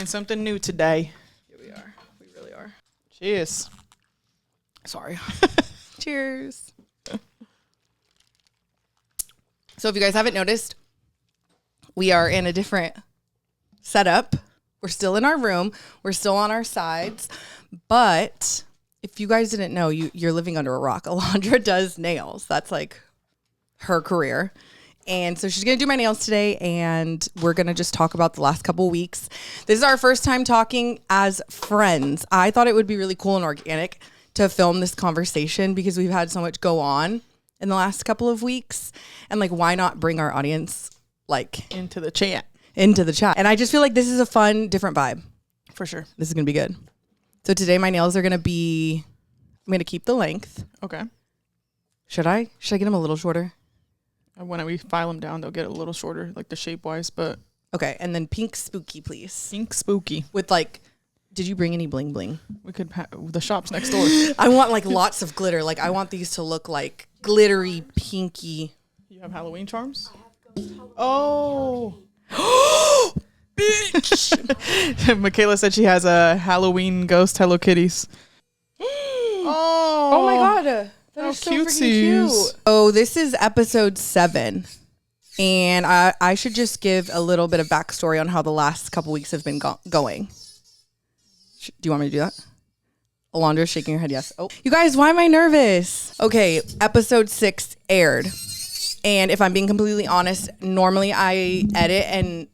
Trying something new today. Here we are. We really are. Cheers. Sorry. Cheers. So if you guys haven't noticed, we are in a different setup. We're still in our room. We're still on our sides. But if you guys didn't know, you're living under a rock. Alondra does nails. That's like her career. And so she's going to do my nails today, and we're going to just talk about the last couple weeks. This is our first time talking as friends. I thought it would be really cool and organic to film this conversation because we've had so much go on in the last couple of weeks. And like, why not bring our audience like Into the chat. And I just feel like this is a fun, different vibe. For sure. This is going to be good. So today my nails are going to be, I'm going to keep the length. Okay. Should I get them a little shorter? When we file them down, they'll get a little shorter, like the shape-wise, but... Okay, and then pink spooky, please. Pink spooky. With like, did you bring any bling bling? We could... the shop's next door. I want like lots of glitter. Like I want these to look like glittery, pinky. You have Halloween charms? Oh! Bitch! Michaela said she has a Halloween ghost Hello Kitties. Oh my god. That is so freaking cute. Oh, this is episode 7. And I should just give a little bit of backstory on how the last couple weeks have been going. Do you want me to do that? Alondra's shaking her head yes. Oh, you guys, why am I nervous? Okay, episode 6 aired. And if I'm being completely honest, normally I edit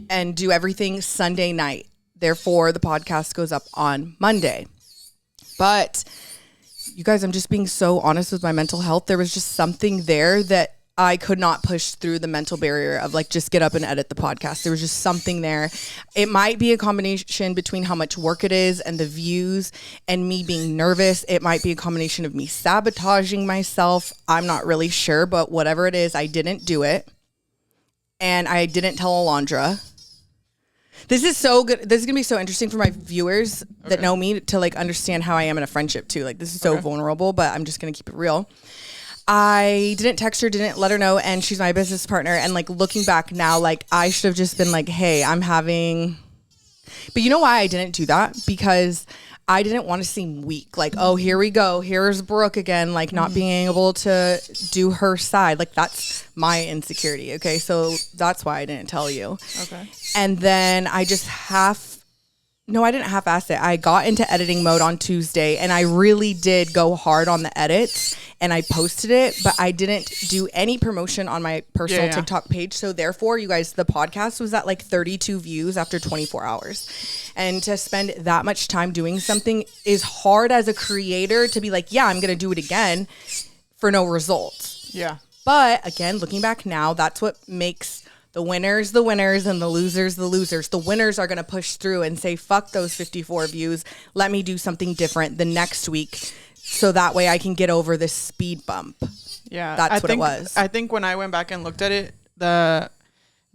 and do everything Sunday night. Therefore, the podcast goes up on Monday. But you guys, I'm just being so honest with my mental health. There was just something there that I could not push through the mental barrier of like, just get up and edit the podcast. There was just something there. It might be a combination between how much work it is and the views and me being nervous. It might be a combination of me sabotaging myself. I'm not really sure, but whatever it is, I didn't do it. And I didn't tell Alondra. This is so good. This is going to be so interesting for my viewers that know me to like understand how I am in a friendship too. Like this is so vulnerable, but I'm just going to keep it real. I didn't text her, didn't let her know. And she's my business partner. And like looking back now, like I should have just been like, hey, I'm having, but you know why I didn't do that? Because I didn't want to seem weak. Like, oh, here we go. Here's Brook again. Like not being able to do her side. Like that's my insecurity. Okay. So that's why I didn't tell you. Okay. And then I just I didn't half-ass it. I got into editing mode on Tuesday and I really did go hard on the edits and I posted it, but I didn't do any promotion on my personal TikTok page. So therefore, you guys, the podcast was at like 32 views after 24 hours. And to spend that much time doing something is hard as a creator to be like, yeah, I'm going to do it again for no results. Yeah. But again, looking back now, that's what makes the winners and the losers the losers. The winners are going to push through and say, fuck those 54 views. Let me do something different the next week so that way I can get over this speed bump. Yeah. That's what it was. I think when I went back and looked at it, not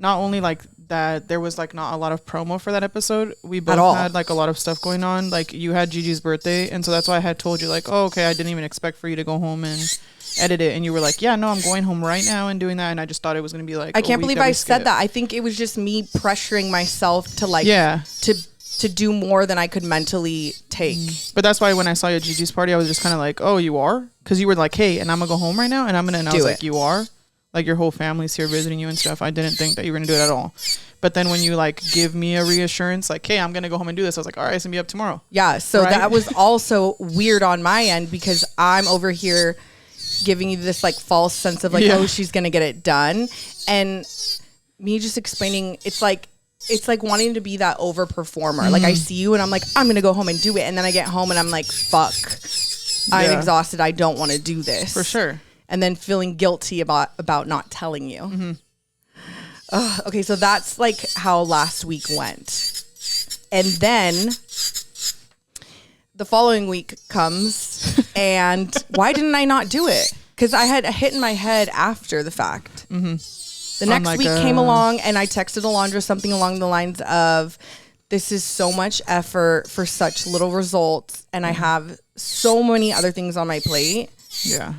only like that there was like not a lot of promo for that episode. We both had like a lot of stuff going on. Like you had Gigi's birthday. And so that's why I had told you like, oh, okay, I didn't even expect for you to go home and edit it. And you were like, yeah, no, I'm going home right now and doing that. And I just thought it was going to be like, I can't believe I said that. I think it was just me pressuring myself to like, to do more than I could mentally take. But that's why when I saw you at Gigi's party, I was just kind of like, oh, you are? Because you were like, hey, and I'm going to go home right now. And I was like, you are? Like your whole family's here visiting you and stuff. I didn't think that you were going to do it at all. But then when you like give me a reassurance, like, hey, I'm going to go home and do this. I was like, all right, it's going to be up tomorrow. Yeah. So that was also weird on my end because I'm over here giving you this like false sense of like, oh, she's going to get it done. And me just explaining, it's like wanting to be that over performer. Like I see you and I'm like, I'm going to go home and do it. And then I get home and I'm like, fuck, I'm exhausted. I don't want to do this. For sure. And then feeling guilty about not telling you. Okay, so that's like how last week went. And then the following week comes and why didn't I not do it? Because I had a hit in my head after the fact. The next week came along and I texted Alondra something along the lines of, this is so much effort for such little results and I have so many other things on my plate. Yeah.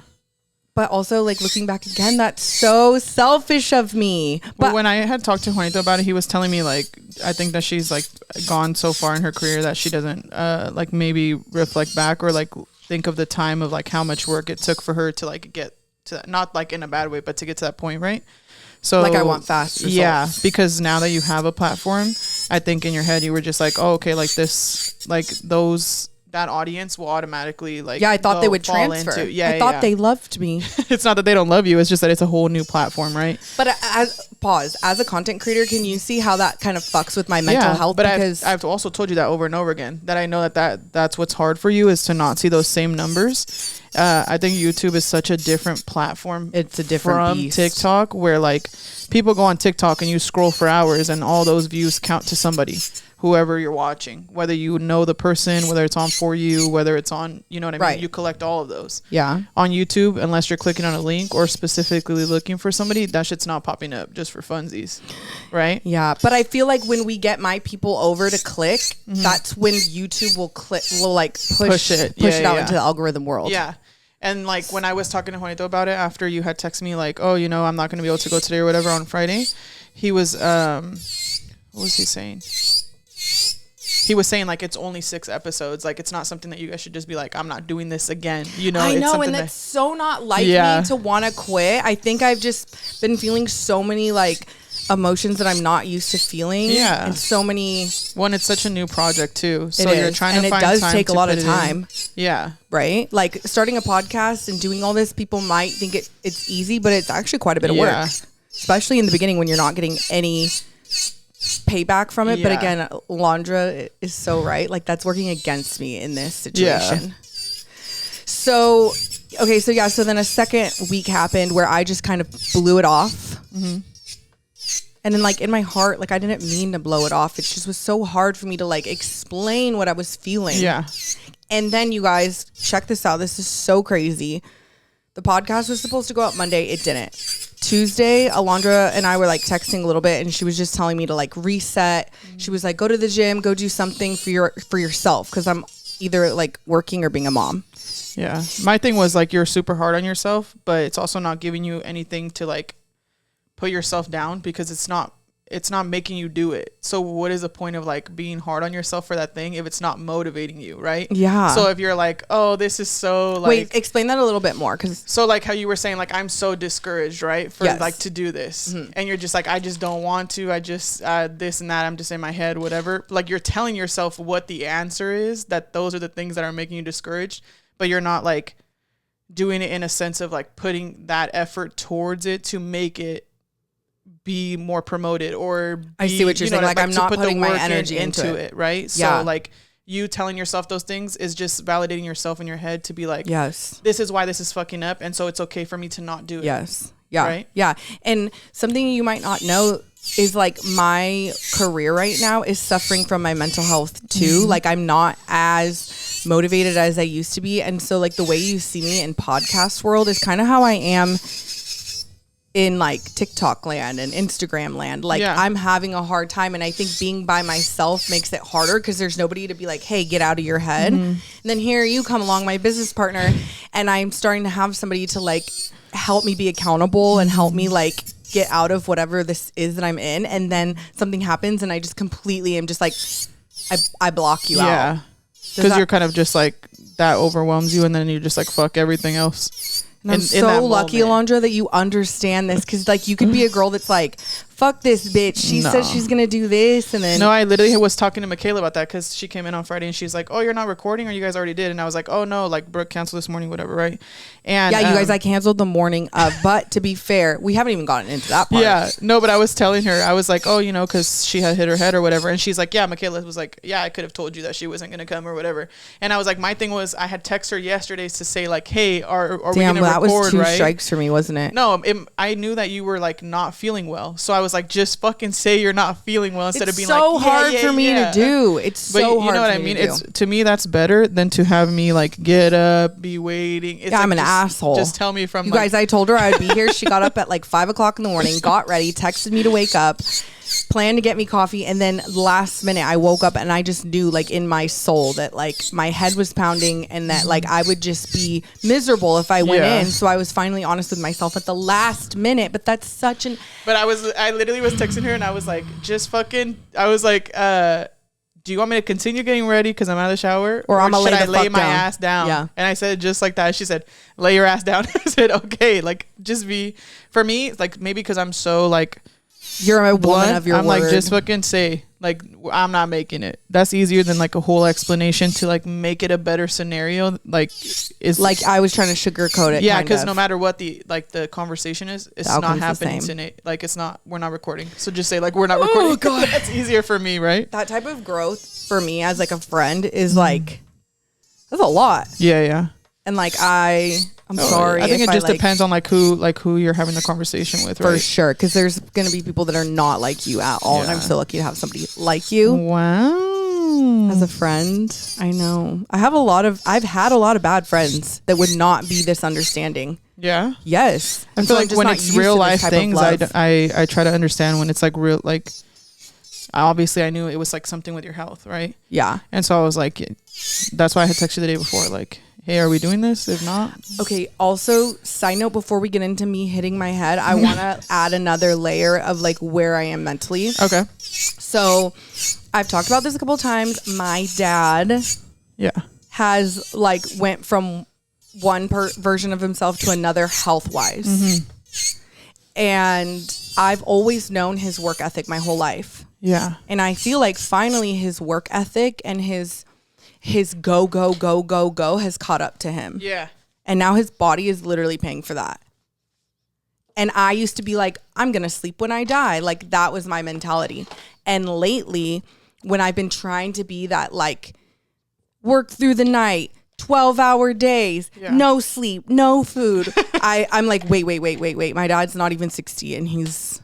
But also, like, looking back again, that's so selfish of me. But when I had talked to Juanito about it, he was telling me, like, I think that she's, like, gone so far in her career that she doesn't, like, maybe reflect back or, like, think of the time of, like, how much work it took for her to, like, get to that. Not, like, in a bad way, but to get to that point, right? So, like, I want fast results. Yeah, because now that you have a platform, I think in your head you were just like, oh, okay, like, this, like, that audience will automatically like I thought they would transfer. I thought they loved me. It's not that they don't love you, it's just that it's a whole new platform, right? But as a content creator, can you see how that kind of fucks with my mental health? But because I've also told you that over and over again, that I know that's what's hard for you, is to not see those same numbers. I think YouTube is such a different platform. It's a different beast. TikTok, where like people go on TikTok and you scroll for hours and all those views count to somebody, whoever you're watching, whether you know the person, whether it's on For You, whether it's on, you know what I mean? Right. You collect all of those. Yeah. On YouTube, unless you're clicking on a link or specifically looking for somebody, that shit's not popping up just for funsies. Right? Yeah. But I feel like when we get my people over to click, that's when YouTube will push it out into the algorithm world. Yeah. And like when I was talking to Juanito about it after you had texted me like, oh, you know, I'm not going to be able to go today or whatever on Friday, he was, what was he saying? He was saying like it's only 6 episodes. Like it's not something that you guys should just be like, I'm not doing this again. You know, I know, and that's so not like me to want to quit. I think I've just been feeling so many like emotions that I'm not used to feeling. Yeah, and so many. One, it's such a new project too, so you're trying to find time. And it does time take a lot of time. Yeah, right. Like starting a podcast and doing all this, people might think it's easy, but it's actually quite a bit of work, especially in the beginning when you're not getting any payback from it. But again, Alondra is so right. Like that's working against me in this situation. So so then a second week happened where I just kind of blew it off. And then like in my heart, like I didn't mean to blow it off. It just was so hard for me to like explain what I was feeling. And then you guys, check this out. This is so crazy. The podcast was supposed to go up Monday. It didn't. Tuesday, Alondra and I were like texting a little bit, and she was just telling me to like reset. She was like, go to the gym, go do something for yourself, because I'm either like working or being a mom. Yeah. My thing was like, you're super hard on yourself, but it's also not giving you anything to like put yourself down, because it's not making you do it. So what is the point of like being hard on yourself for that thing if it's not motivating you, right? Yeah. So if you're like, oh, this is so like, wait, explain that a little bit more. So like how you were saying, like, I'm so discouraged, right? For like to do this. And you're just like, I just don't want to. I just, this and that, I'm just in my head, whatever. Like you're telling yourself what the answer is, that those are the things that are making you discouraged, but you're not like doing it in a sense of like putting that effort towards it to make it be more promoted, or I see what you're saying. Like I'm not putting my energy into it, right? So like you telling yourself those things is just validating yourself in your head to be like, yes, this is why this is fucking up, and so it's okay for me to not do it. Yes. Yeah. Right? Yeah. And something you might not know is like my career right now is suffering from my mental health too. Like I'm not as motivated as I used to be, and so like the way you see me in podcast world is kind of how I am in like TikTok land and Instagram land. Like I'm having a hard time, and I think being by myself makes it harder because there's nobody to be like, hey, get out of your head. And then here you come along, my business partner, and I'm starting to have somebody to like help me be accountable and help me like get out of whatever this is that I'm in. And then something happens and I just completely am just like, I block you out. Yeah. Because you're kind of just like, that overwhelms you, and then you're just like, fuck everything else. And I'm so lucky, Alondra, that you understand this, because like you could be a girl that's like, fuck this bitch, she says she's gonna do this, and then no, I literally was talking to Michaela about that, because she came in on Friday and she's like, oh, you're not recording, or you guys already did? And I was like, oh no, like Brook canceled this morning, whatever, right? And you guys, I canceled the morning of, but to be fair, we haven't even gotten into that part. But I was telling her, I was like, oh, you know, because she had hit her head or whatever, and she's like, Michaela was like, I could have told you that she wasn't gonna come or whatever. And I was like, my thing was, I had texted her yesterday to say like, hey, are we gonna record? That was 2 strikes for me, wasn't it? No, I knew that you were like not feeling well, so I was like, just fucking say you're not feeling well instead of being so like, hard for me to do. It's so hard. You know what I mean? It's, to me, that's better than to have me like get up, be waiting. It's like, I'm an asshole. Just tell me from you guys. I told her I'd be here. She got up at like 5 o'clock in the morning, got ready, texted me to wake up, planned to get me coffee, and then last minute I woke up and I just knew like in my soul that like my head was pounding and that like I would just be miserable if I went in. So I was finally honest with myself at the last minute. But that's such an... But I literally was texting her and I was like, do you want me to continue getting ready because I'm out of the shower? Or I'm going to lay my ass down? Yeah. And I said just like that. She said, lay your ass down. I said, okay. Like, just be... For me, like, maybe because I'm so, like... You're a woman of your word. I'm like, just fucking say, like, I'm not making it. That's easier than, like, a whole explanation to, like, make it a better scenario. Like, it's... Like, I was trying to sugarcoat it. Yeah, because no matter what the conversation is, it's not happening tonight. Like, it's not... We're not recording. So just say, like, we're not recording. Oh, God. That's easier for me, right? That type of growth for me as, like, a friend is, like... That's a lot. Yeah. And, like, I'm sorry. I think it just depends on like who you're having the conversation with, right? For sure, because there's gonna be people that are not like you at all, and I'm so lucky to have somebody like you. Wow. As a friend, I know I've had a lot of bad friends that would not be this understanding. Yeah. Yes. I feel like when it's real life things, I try to understand when it's like real, like obviously I knew it was like something with your health, right? Yeah. And so I was like, that's why I had texted you the day before, like, hey, are we doing this? If not. Okay. Also, side note, before we get into me hitting my head, I want to add another layer of like where I am mentally. Okay. So I've talked about this a couple of times. My dad has like went from one version of himself to another health wise. Mm-hmm. And I've always known his work ethic my whole life. Yeah. And I feel like finally his work ethic and his go has caught up to him. Yeah. And now his body is literally paying for that. And I used to be like, I'm going to sleep when I die. Like, that was my mentality. And lately, when I've been trying to be that, like, work through the night, 12-hour days, no sleep, no food, I'm like, wait. My dad's not even 60 and he's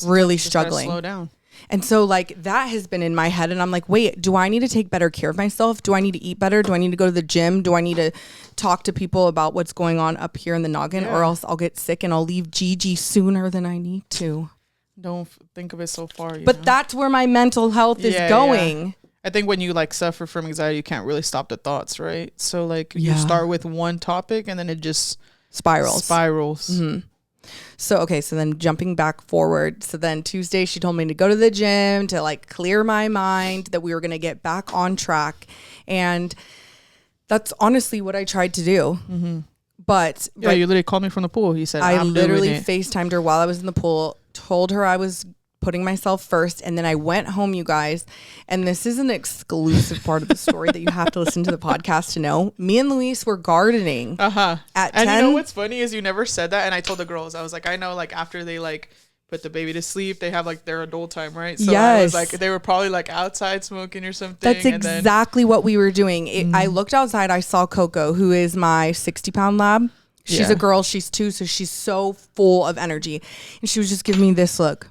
really struggling. Slow down. And so like that has been in my head and I'm like, wait, do I need to take better care of myself? Do I need to eat better? Do I need to go to the gym? Do I need to talk to people about what's going on up here in the noggin or else I'll get sick and I'll leave Gigi sooner than I need to? Don't think of it so far. But that's where my mental health is going. Yeah. I think when you like suffer from anxiety, you can't really stop the thoughts, right? So like you start with one topic and then it just spirals. Mm-hmm. So then jumping back forward. So then Tuesday she told me to go to the gym to like clear my mind, that we were going to get back on track. And that's honestly what I tried to do. Mm-hmm. But you literally called me from the pool. You said, I literally FaceTimed her while I was in the pool, told her I was putting myself first, and then I went home, you guys, and this is an exclusive part of the story that you have to listen to the podcast to know. Me and Luis were gardening at 10. And you know what's funny is you never said that, and I told the girls, I was like, I know, like after they like put the baby to sleep, they have like their adult time, right? So I was like, they were probably like outside smoking or something. That's exactly what we were doing. I looked outside, I saw Coco, who is my 60-pound lab. She's a girl, she's 2, so she's so full of energy, and she was just giving me this look.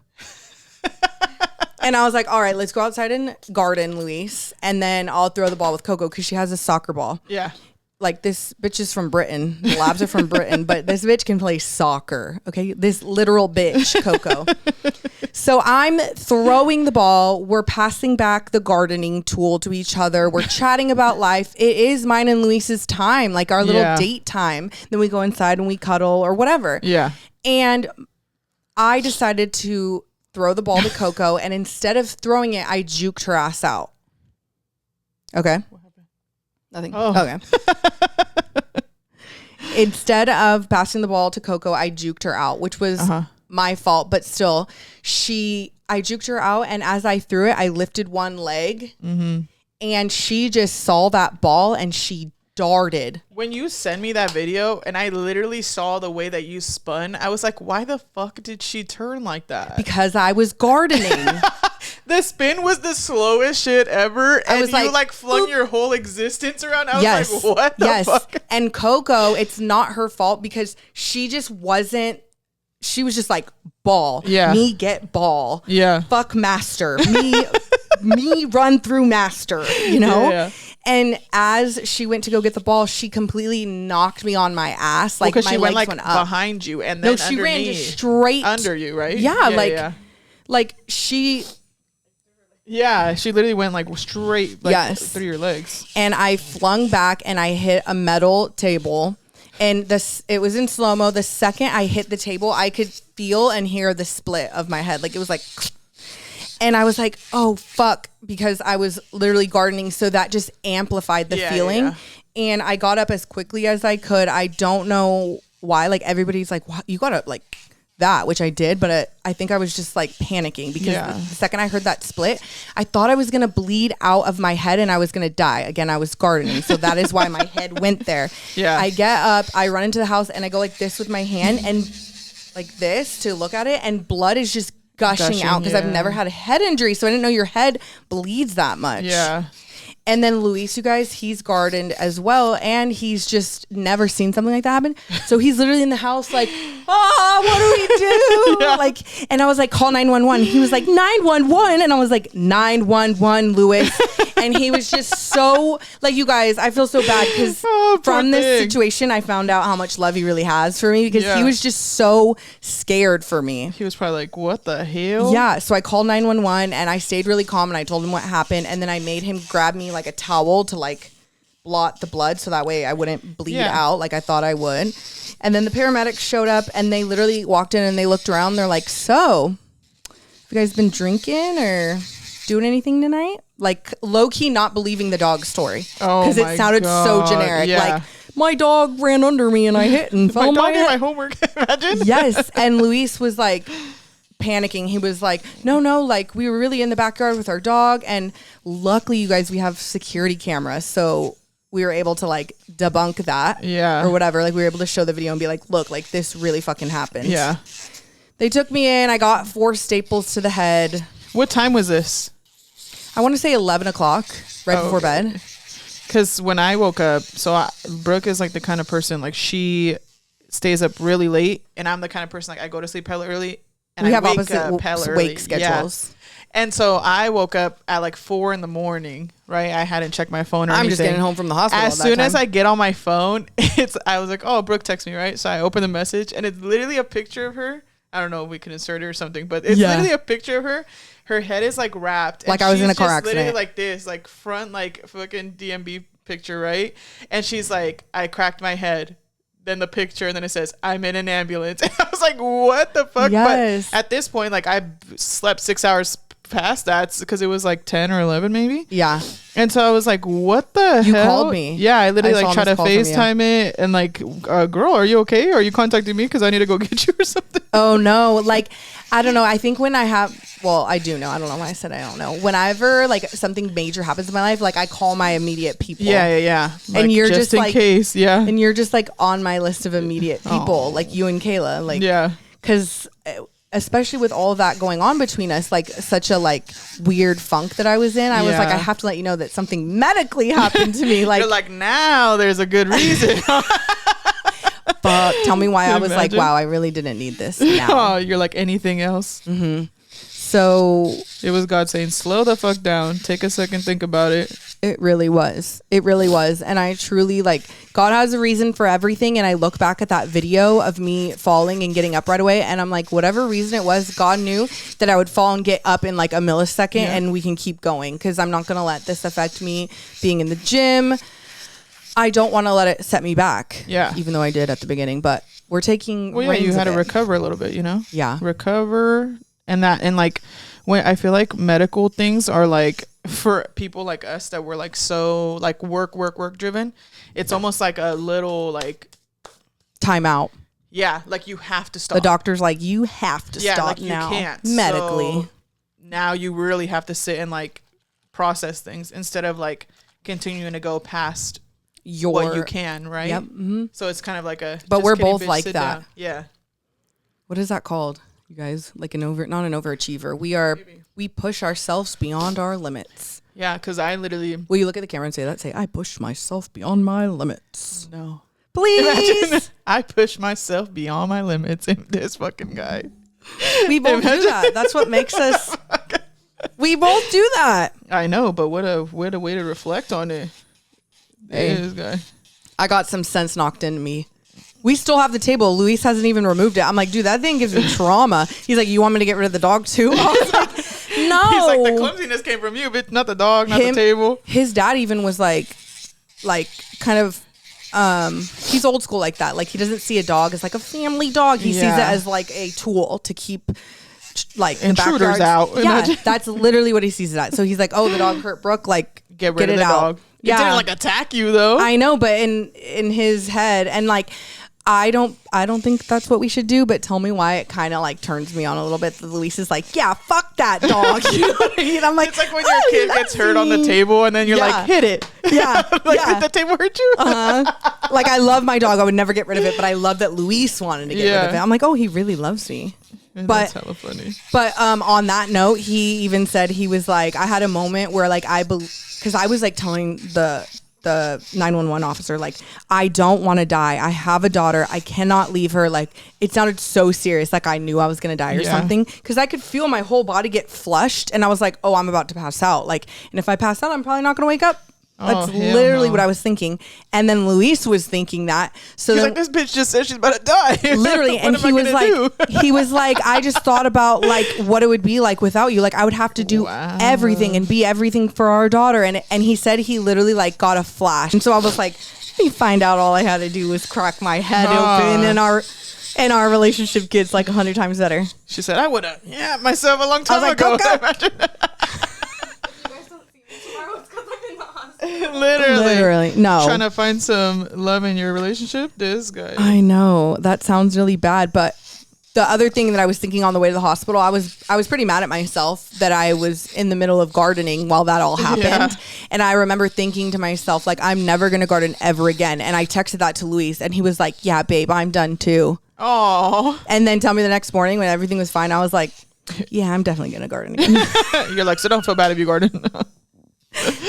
And I was like, all right, let's go outside and garden, Luis. And then I'll throw the ball with Coco because she has a soccer ball. Yeah. Like, this bitch is from Britain. The labs are from Britain, but this bitch can play soccer. Okay. This literal bitch, Coco. So I'm throwing the ball. We're passing back the gardening tool to each other. We're chatting about life. It is mine and Luis's time, like our little date time. Then we go inside and we cuddle or whatever. Yeah. And I decided to throw the ball to Coco, and instead of throwing it, I juked her ass out. Okay. What happened? Nothing. Oh. Okay. Instead of passing the ball to Coco, I juked her out, which was my fault, but still, I juked her out, and as I threw it, I lifted one leg, and she just saw that ball, and she darted. When you send me that video and I literally saw the way that you spun, I was like, why the fuck did she turn like that? Because I was gardening. The spin was the slowest shit ever. And you like flung your whole existence around. I was like, what the fuck? And Coco, it's not her fault because she just wasn't, she was just like, ball. Yeah. Me get ball. Yeah. Fuck master. Me run through master, you know? Yeah. And as she went to go get the ball, she completely knocked me on my ass. Like, my she legs went up behind you and then she ran just straight under you, right? Yeah, Like she literally went like straight through your legs. And I flung back and I hit a metal table. And it was in slow-mo. The second I hit the table, I could feel and hear the split of my head. Like it was like, and I was like, oh fuck, because I was literally gardening. So that just amplified the feeling. Yeah. And I got up as quickly as I could. I don't know why. Like everybody's like, wow, you got up like that, which I did, but I think I was just like panicking because the second I heard that split, I thought I was gonna bleed out of my head and I was gonna die. Again, I was gardening, so that is why my head went there. I get up, I run into the house, and I go like this with my hand and like this to look at it, and blood is just gushing out because I've never had a head injury, so I didn't know your head bleeds that much. And then Luis, you guys, he's gardened as well, and he's just never seen something like that happen. So he's literally in the house like, what do we do? Like, and I was like, call 911. He was like, 911, and I was like, 911, Luis. And he was just so like, you guys, I feel so bad because from this situation, I found out how much love he really has for me because he was just so scared for me. He was probably like, what the hell? Yeah. So I called 911 and I stayed really calm and I told him what happened, and then I made him grab me like a towel to like blot the blood so that way I wouldn't bleed out like I thought I would. And then the paramedics showed up and they literally walked in and they looked around. They're like, so have you guys been drinking or doing anything tonight? Like low key not believing the dog story because it sounded so generic. Like my dog ran under me and I hit and fell. My dog did my homework. Imagine. Yes. And Luis was like panicking. He was like, no, like we were really in the backyard with our dog, and luckily you guys, we have security cameras, so we were able to like debunk that or whatever. Like we were able to show the video and be like, look, like this really fucking happened. They took me in. I got 4 staples to the head. What time was this? I want to say 11 o'clock before bed. Because when I woke up, Brooke is like the kind of person, like she stays up really late, and I'm the kind of person like I go to sleep hella early. And we have opposite wake schedules. And so I woke up at like 4 a.m, right? I hadn't checked my phone or anything. I'm just getting home from the hospital. As soon as I get on my phone, I was like, oh, Brooke texted me, right? So I open the message and it's literally a picture of her. I don't know if we can insert it or something, but it's literally a picture of her. Her head is like wrapped. Like I was in a car accident. Literally like this, like front, like fucking DMB picture, right? And she's like, I cracked my head. Then the picture, and then it says, I'm in an ambulance. And I was like, what the fuck? Yes. But at this point, like I slept 6 hours past that because it was like 10 or 11 maybe. Yeah. And so I was like, what the hell? You called me. Yeah, I literally like tried to FaceTime it and like, girl, are you okay? Are you contacting me because I need to go get you or something? Oh no. Like, I don't know. I think when I do know. I don't know why I said I don't know. Whenever like something major happens in my life, like I call my immediate people. Yeah. Like, and you're just in like, case, and you're just like on my list of immediate people, like you and Kayla, like, because especially with all of that going on between us, like such a like weird funk that I was in, I was like, I have to let you know that something medically happened to me. Like, you're like, now there's a good reason. Fuck, tell me why. I was like, wow, I really didn't need this now. Oh, you're like, anything else? Mm-hmm. So it was God saying, slow the fuck down, take a second, think about it. It really was. And I truly, like, God has a reason for everything. And I look back at that video of me falling and getting up right away, and I'm like, whatever reason it was, God knew that I would fall and get up in like a millisecond, and we can keep going, because I'm not going to let this affect me being in the gym. I don't want to let it set me back. Yeah. Even though I did at the beginning, but we're taking. Well, yeah, you had to recover a little bit, you know? Yeah. Recover. And like, when I feel like medical things are like, for people like us that were like so like work driven, it's almost like a little like timeout. Yeah, like you have to stop. The doctor's like, you have to stop like now. You can't medically. So now you really have to sit and like process things instead of like continuing to go past what you can, right? Yep. Mm-hmm. So it's kind of like a. But we're both like that. Down. Yeah. What is that called, you guys? Like not an overachiever. We push ourselves beyond our limits. Yeah, because I literally. Will you look at the camera and say that? Say, I pushed myself beyond my limits. No. Please. Imagine, I pushed myself beyond my limits. And this fucking guy. We both do that. That's what makes us. We both do that. I know, but what a way to reflect on it. Hey, this guy. I got some sense knocked into me. We still have the table. Luis hasn't even removed it. I'm like, dude, that thing gives me trauma. He's like, you want me to get rid of the dog too? I was like, no. He's like, the clumsiness came from you, but not the dog, not the table. His dad even was like kind of, he's old school like that. Like he doesn't see a dog as like a family dog. He sees it as like a tool to keep like intruders out. Yeah, that's literally what he sees it at. So he's like, oh, the dog hurt Brooke. Like get rid of the dog. Yeah. It didn't like attack you though. I know, but in his head, and like I don't think that's what we should do, but tell me why it kind of like turns me on a little bit. Luis is like, yeah, fuck that dog. You know what I mean? I'm like, it's like when your kid gets hurt on the table and then you're like, hit it. Yeah. Like, did the table hurt you? Like, I love my dog. I would never get rid of it, but I love that Luis wanted to get rid of it. I'm like, oh, he really loves me. That's hella funny. But on that note, he even said, he was like, I had a moment where like because I was like telling the 911 officer, like, I don't want to die. I have a daughter. I cannot leave her. Like, it sounded so serious. Like I knew I was going to die or something. Cause I could feel my whole body get flushed. And I was like, oh, I'm about to pass out. Like, and if I pass out, I'm probably not going to wake up. That's literally what I was thinking. And then Luis was thinking that. So he's like, this bitch just said she's about to die. Literally. And he was like, I just thought about like what it would be like without you. Like I would have to do everything and be everything for our daughter. And he said he literally like got a flash. And so I was like, you find out all I had to do was crack my head open, and our relationship gets like 100 times better. She said, I would have myself a long time ago. Literally no, trying to find some love in your relationship. This guy, I know that sounds really bad, but the other thing that I was thinking on the way to the hospital, I was pretty mad at myself that I was in the middle of gardening while that all happened. And I remember thinking to myself, like, I'm never gonna garden ever again. And I texted that to Luis, and he was like, yeah, babe, I'm done too. Oh. And then tell me the next morning when everything was fine, I was like, yeah, I'm definitely gonna garden again. You're like, so don't feel bad if you garden.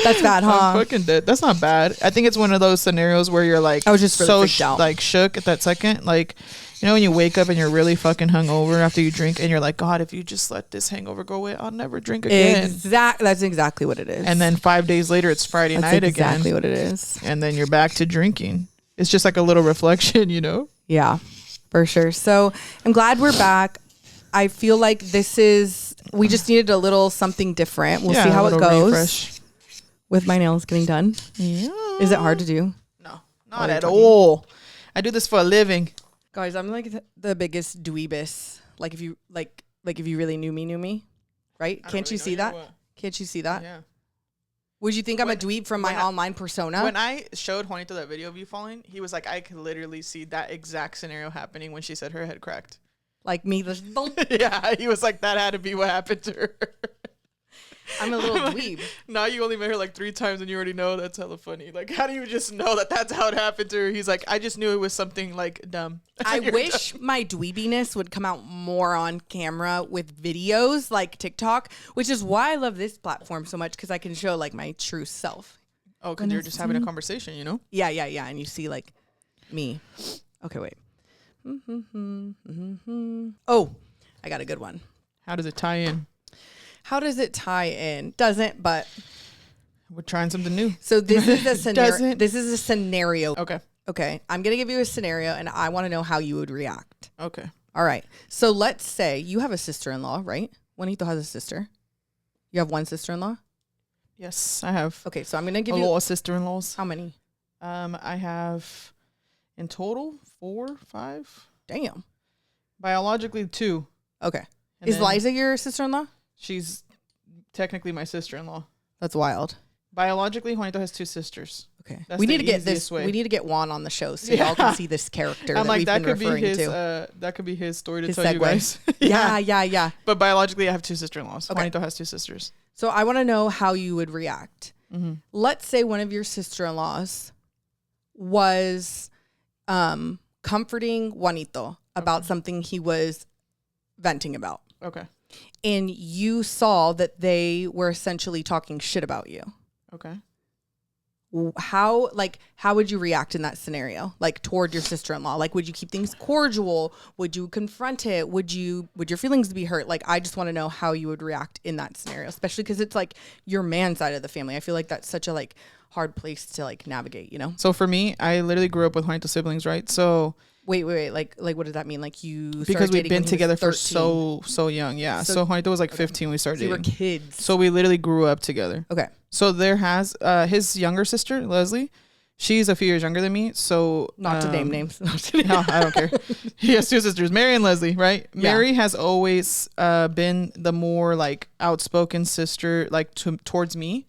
That's bad, huh? I'm fucking dead. That's not bad. I think it's one of those scenarios where you're like, I was just really like shook at that second. Like, you know, when you wake up and you're really fucking hungover after you drink, and you're like, God, if you just let this hangover go away, I'll never drink again. That's exactly what it is. And then 5 days later, it's Friday night again. That's exactly what it is. And then you're back to drinking. It's just like a little reflection, you know? Yeah, for sure. So I'm glad we're back. I feel like we just needed a little something different. We'll see how it goes. Refresh. With my nails getting done. Yeah. Is it hard to do? No, not at all. I do this for a living. Guys, I'm like the biggest dweebus. Like if you if you really knew me, right? Can't you see that? Can't you see that? Yeah. Would you think I'm a dweeb from my online persona? When I showed Juanito that video of you falling, he was like, I could literally see that exact scenario happening when she said her head cracked. Like me. Yeah, he was like, that had to be what happened to her. I'm a little dweeb. Now you only met her like 3 times and you already know. That's hella funny. Like, how do you just know that that's how it happened to her? He's like, I just knew it was something like dumb. I wish my dweebiness would come out more on camera with videos like TikTok, which is why I love this platform so much, because I can show like my true self. Oh, because you're just having a conversation, you know? Yeah. And you see like me. Okay, wait. Oh, I got a good one. How does it tie in? How does it tie in? Doesn't, but we're trying something new. So this is a scenario. This is a scenario. Okay. I'm going to give you a scenario and I want to know how you would react. Okay. All right. So let's say you have a sister-in-law, right? Juanito has a sister. You have one sister-in-law? Yes, I have. Okay. So I'm going to give you a lot of sister-in-laws. How many? I have in total 4, 5. Damn. Biologically 2. Okay. Is Liza your sister-in-law? She's technically my sister-in-law. That's wild. Biologically, Juanito has 2 sisters. Okay. We need to get this. We need to get Juan on the show so y'all can see this character that we've been referring to. That could be his story to tell segue. you guys. Yeah. But biologically, I have 2 sister-in-laws. Okay. Juanito has 2 sisters. So I want to know how you would react. Mm-hmm. Let's say one of your sister-in-laws was comforting Juanito about something he was venting about. Okay. And you saw that they were essentially talking shit about you. Okay. How would you react in that scenario? Like toward your sister-in-law? Like, would you keep things cordial? Would you confront it? Would your feelings be hurt? Like, I just want to know how you would react in that scenario, especially because it's like your man side of the family. I feel like that's such a hard place to navigate, you know? So for me, I literally grew up with Juanito's siblings, right? So Wait. Like what does that mean? Like you because we've been together for so young. Yeah. So Juanito was like 15 we started dating. We were kids. So we literally grew up together. Okay. So there has his younger sister, Leslie. She's a few years younger than me. So not to name names. No, I don't care. He has two sisters, Mary and Leslie, right? Yeah. Mary has always been the more like outspoken sister, like towards me.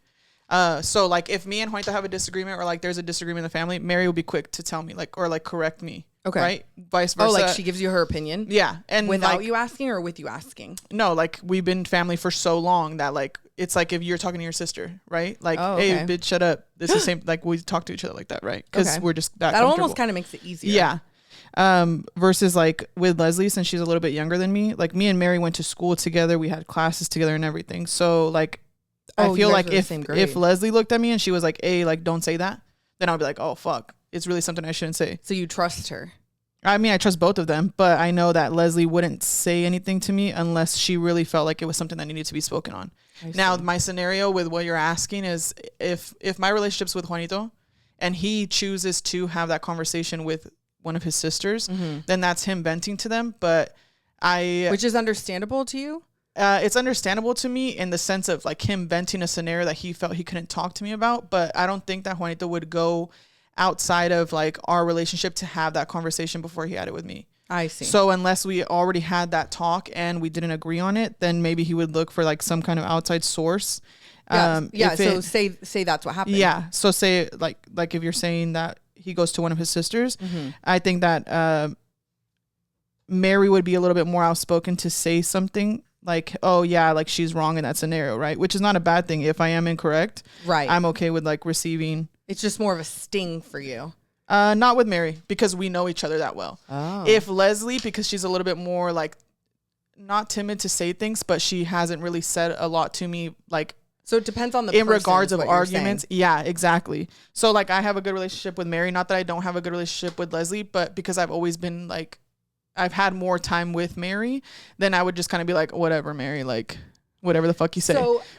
So like if me and Juanita have a disagreement or like there's a disagreement in the family, Mary will be quick to tell me like, or like correct me. Okay. Right. Vice versa. Oh, like she gives you her opinion. Yeah. And without like, you asking or with you asking? No, like we've been family for so long that like, it's like if you're talking to your sister, right? Like, hey, bitch, shut up. This is the same. Like we talk to each other like that, right? Because we're just that almost kind of makes it easier. Yeah. Versus like with Leslie, since she's a little bit younger than me, like me and Mary went to school together. We had classes together and everything. So like, I feel like if Leslie looked at me and she was like, hey, like, don't say that, then I'll be like, oh, fuck. It's really something I shouldn't say. So you trust her? I mean, I trust both of them, but I know that Leslie wouldn't say anything to me unless she really felt like it was something that needed to be spoken on. Now, my scenario with what you're asking is if my relationship's with Juanito and he chooses to have that conversation with one of his sisters, then that's him venting to them. But which is understandable to you? It's understandable to me in the sense of like him venting a scenario that he felt he couldn't talk to me about. But I don't think that Juanito would go outside of like our relationship to have that conversation before he had it with me. I see. So unless we already had that talk and we didn't agree on it, then maybe he would look for like some kind of outside source. Yeah. So say that's what happened. Yeah. So say like if you're saying that he goes to one of his sisters, I think that Mary would be a little bit more outspoken to say something like, oh yeah, like she's wrong in that scenario, right? Which is not a bad thing. If I am incorrect, right, I'm okay with like receiving. It's just more of a sting for you. Not with Mary because we know each other that well. Oh. If Leslie, because she's a little bit more like not timid to say things, but she hasn't really said a lot to me, like. So it depends on the in regards of arguments. Yeah, exactly. So like I have a good relationship with Mary. Not that I don't have a good relationship with Leslie, but because I've always been like, I've had more time with Mary, then I would just kind of be like, whatever, Mary, like whatever the fuck you say.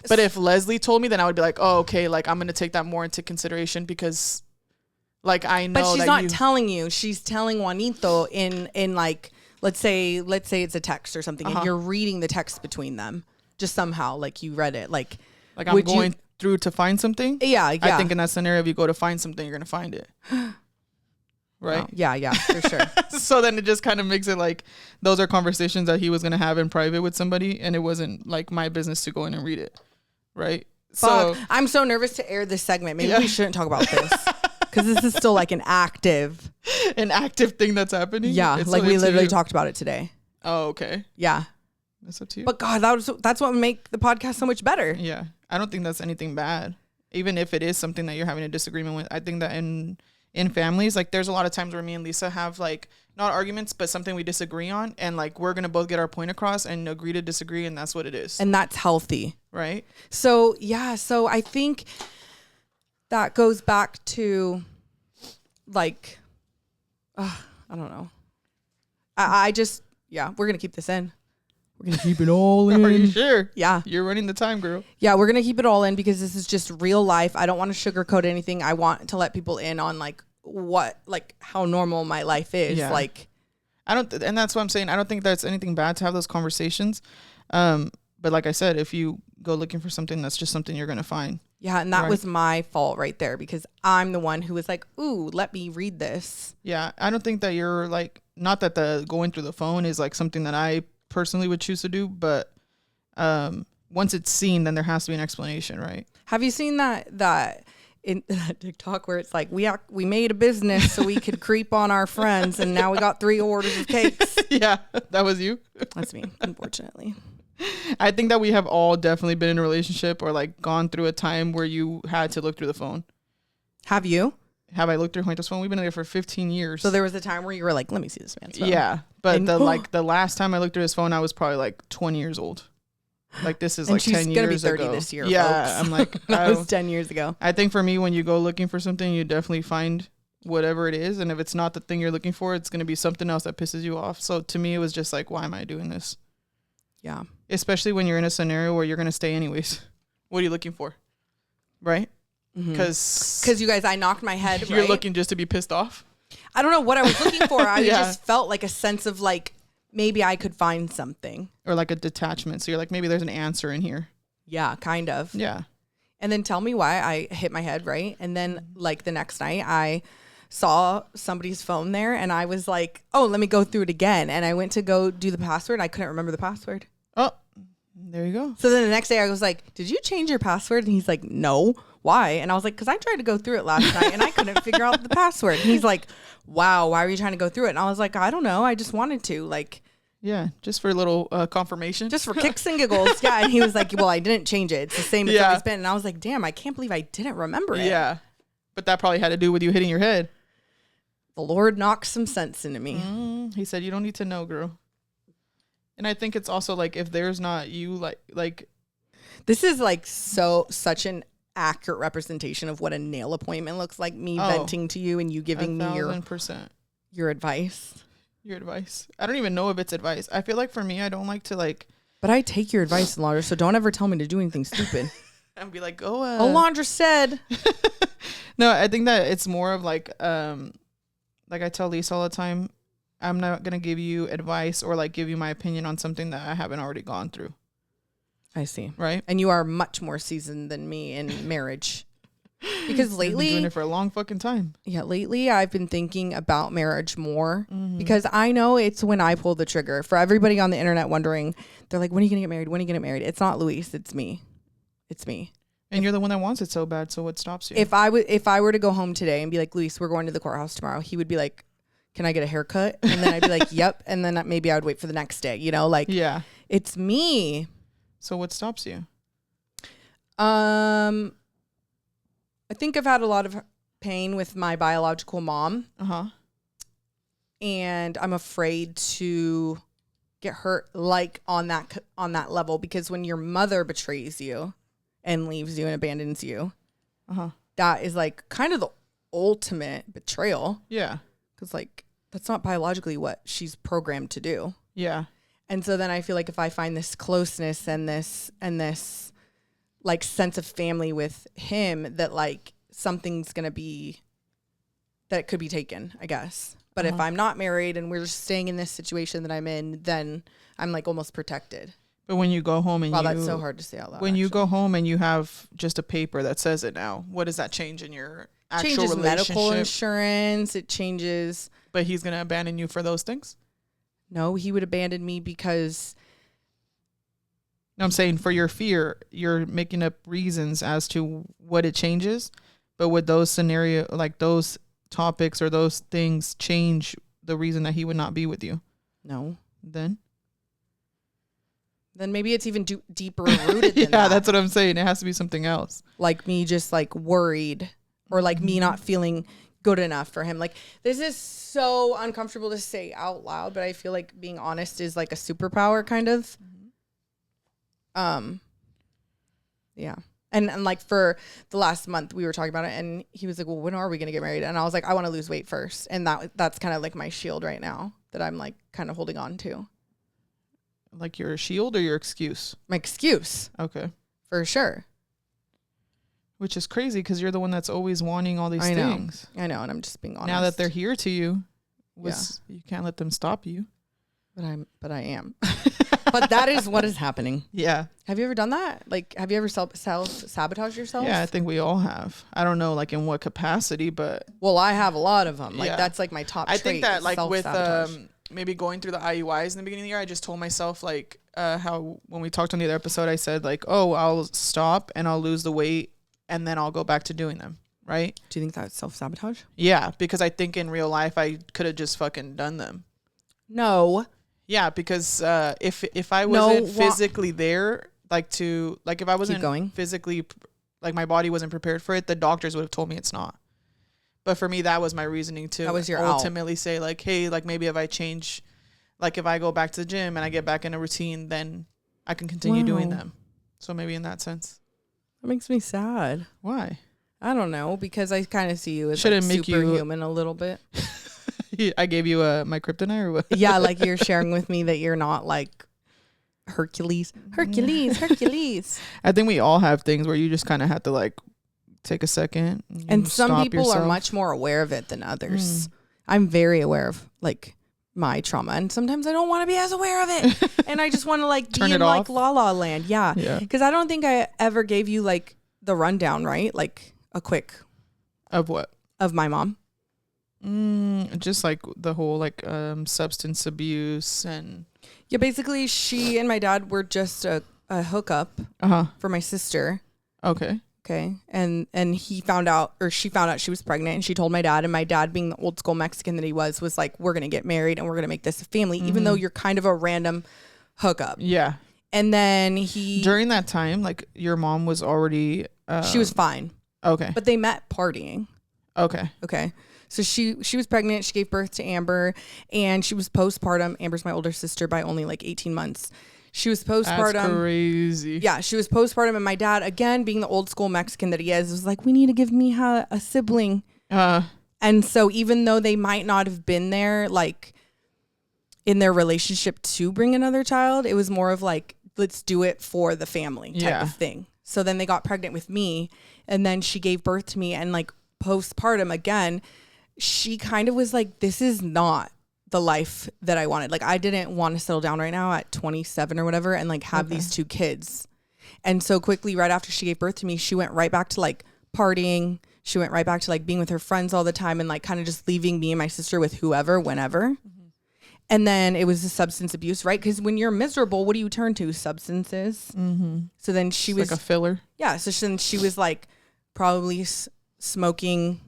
But if Leslie told me, then I would be like, oh, okay, like I'm going to take that more into consideration because like I know. But she's not telling you. She's telling Juanito in like, let's say it's a text or something and you're reading the text between them just somehow, like you read it. Like I'm going through to find something. Yeah. I think in that scenario, if you go to find something, you're going to find it. Right? Oh, yeah, for sure. So then it just kind of makes it like those are conversations that he was going to have in private with somebody. And it wasn't like my business to go in and read it. Right? Fuck. So I'm so nervous to air this segment. Maybe we shouldn't talk about this. Because this is still like an active thing that's happening. Yeah. Like we literally talked about it today. Oh, okay. Yeah. That's up to you. But God, that's what would make the podcast so much better. Yeah. I don't think that's anything bad. Even if it is something that you're having a disagreement with. I think that in families, like there's a lot of times where me and Lisa have like not arguments, but something we disagree on. And like we're going to both get our point across and agree to disagree. And that's what it is. And that's healthy. Right. So, yeah. So I think that goes back to like, I don't know. I just, we're going to keep this in. We're going to keep it all in. Are you sure? Yeah. You're running the time, girl. Yeah, we're going to keep it all in because this is just real life. I don't want to sugarcoat anything. I want to let people in on like how normal my life is. Yeah. Like, and that's what I'm saying. I don't think that's anything bad to have those conversations. But like I said, if you go looking for something, that's just something you're going to find. Yeah. And that was my fault right there because I'm the one who was like, ooh, let me read this. Yeah. I don't think that you're like, not that the going through the phone is like something that I personally would choose to do, but once it's seen, then there has to be an explanation, right? Have you seen that in that TikTok where it's like we made a business so we could creep on our friends and now we got 3 orders of cakes? Yeah, that was you. That's me, unfortunately. I think that we have all definitely been in a relationship or like gone through a time where you had to look through the phone. Have you? Have I looked through Juanito's phone? We've been together for 15 years. So there was a time where you were like, let me see this man's phone. Yeah. But the last time I looked through his phone, I was probably like 20 years old. Like this is like 10 years ago. She's going to be 30 this year, yeah, folks. I'm like, that was 10 years ago. I think for me, when you go looking for something, you definitely find whatever it is. And if it's not the thing you're looking for, it's going to be something else that pisses you off. So to me, it was just like, why am I doing this? Yeah. Especially when you're in a scenario where you're going to stay anyways. What are you looking for? Right? Because you guys, I knocked my head. You're looking just to be pissed off. I don't know what I was looking for. I just felt like a sense of like, maybe I could find something. Or like a detachment. So you're like, maybe there's an answer in here. Yeah, kind of. Yeah. And then tell me why I hit my head, right? And then like the next night I saw somebody's phone there and I was like, oh, let me go through it again. And I went to go do the password. I couldn't remember the password. Oh, there you go. So then the next day I was like, did you change your password? And he's like, no. Why? And I was like, because I tried to go through it last night and I couldn't figure out the password. And he's like, wow, why are you trying to go through it? And I was like, I don't know. I just wanted to. Like, yeah, just for a little confirmation. Just for kicks and giggles. Yeah. And he was like, well, I didn't change it. It's the same as it's always been. And I was like, damn, I can't believe I didn't remember it. Yeah. But that probably had to do with you hitting your head. The Lord knocked some sense into me. He said, you don't need to know, girl. And I think it's also like, if there's not you, like. This is like such an accurate representation of what a nail appointment looks like. Me venting to you and you giving me your advice. Your advice. I don't even know if it's advice. I feel like for me, I don't like to like. But I take your advice, Alondra, so don't ever tell me to do anything stupid. And be like, go. Alondra said. No, I think that it's more of like I tell Lisa all the time, I'm not going to give you advice or like give you my opinion on something that I haven't already gone through. I see. Right. And you are much more seasoned than me in marriage. Because lately, I've been doing it for a long fucking time. Yeah, lately I've been thinking about marriage more because I know it's when I pull the trigger. For everybody on the internet wondering, they're like, when are you gonna get married? When are you gonna get married? It's not Luis, it's me. It's me. And you're the one that wants it so bad, so what stops you? If I were to go home today and be like, Luis, we're going to the courthouse tomorrow, he would be like, can I get a haircut? And then I'd be like, yep. And then maybe I would wait for the next day, you know, like, yeah, it's me. So what stops you? I think I've had a lot of pain with my biological mom. And I'm afraid to get hurt like on that level, because when your mother betrays you and leaves you and abandons you, that is like kind of the ultimate betrayal. Yeah. Because like that's not biologically what she's programmed to do. Yeah. And so then I feel like if I find this closeness and this like sense of family with him, that like something's gonna be, that it could be taken, I guess. But if I'm not married and we're just staying in this situation that I'm in, then I'm like almost protected. But when you go home and that's so hard to say out loud. When you go home and you have just a paper that says it now, what does that change in your actual relationship? Medical insurance. It changes. But he's gonna abandon you for those things? No, he would abandon me because. No, I'm saying for your fear, you're making up reasons as to what it changes. But would those scenario, like those topics or those things, change the reason that he would not be with you? No. Then maybe it's even deeper rooted than that. Yeah, that's what I'm saying. It has to be something else. Like me just like worried, or like me not feeling good enough for him. Like, this is so uncomfortable to say out loud, but I feel like being honest is like a superpower kind of. Yeah. And like for the last month we were talking about it and he was like, well, when are we going to get married? And I was like, I want to lose weight first. And that's kind of like my shield right now that I'm like kind of holding on to. Like your shield or your excuse? My excuse. Okay. For sure. Which is crazy because you're the one that's always wanting all these things. I know. And I'm just being honest. Now that they're here to you, you can't let them stop you. But I am. But that is what is happening. Yeah. Have you ever done that? Like, have you ever self-sabotage yourself? Yeah, I think we all have. I don't know, like, in what capacity, but... Well, I have a lot of them. Like, that's, like, my top trait. I think that, like, with maybe going through the IUIs in the beginning of the year, I just told myself, like, how when we talked on the other episode, I said, like, oh, I'll stop and I'll lose the weight and then I'll go back to doing them, right? Do you think that's self-sabotage? Yeah, because I think in real life, I could have just fucking done them. No. Yeah, because if I wasn't physically there, if I wasn't physically, like my body wasn't prepared for it, the doctors would have told me it's not. But for me, that was my reasoning to ultimately say like, hey, like maybe if I change, like if I go back to the gym and I get back in a routine, then I can continue doing them. So maybe in that sense. That makes me sad. Why? I don't know, because I kind of see you as like superhuman a little bit. I gave you my kryptonite or what? Yeah, like you're sharing with me that you're not like Hercules. I think we all have things where you just kind of have to like take a second. And some people are much more aware of it than others. I'm very aware of like my trauma, and sometimes I don't want to be as aware of it, and I just want to like be in like La La Land. Yeah, because I don't think I ever gave you like the rundown, right? Like a quick of what of my mom. Just like the whole like substance abuse and basically she and my dad were just a hookup for my sister. Okay, and he found out, or she found out she was pregnant, and she told my dad, and my dad, being the old school Mexican that he was like, we're gonna get married and we're gonna make this a family, even though you're kind of a random hookup. Yeah. And then during that time, like your mom was already she was fine. Okay. But they met partying. Okay. So she was pregnant. She gave birth to Amber, and she was postpartum. Amber's my older sister by only like 18 months. She was postpartum. That's crazy. Yeah, she was postpartum, and my dad, again, being the old school Mexican that he is, was like, we need to give Mija a sibling. And so even though they might not have been there, like, in their relationship to bring another child, it was more of like, let's do it for the family type of thing. So then they got pregnant with me, and then she gave birth to me, and like postpartum again, she kind of was like, this is not the life that I wanted. Like, I didn't want to settle down right now at 27 or whatever and like have these two kids. And so quickly, right after she gave birth to me, she went right back to like partying. She went right back to like being with her friends all the time and like kind of just leaving me and my sister with whoever, whenever. And then it was the substance abuse, right? Because when you're miserable, what do you turn to? Substances. So then she was like a filler. Yeah. So then she was like probably smoking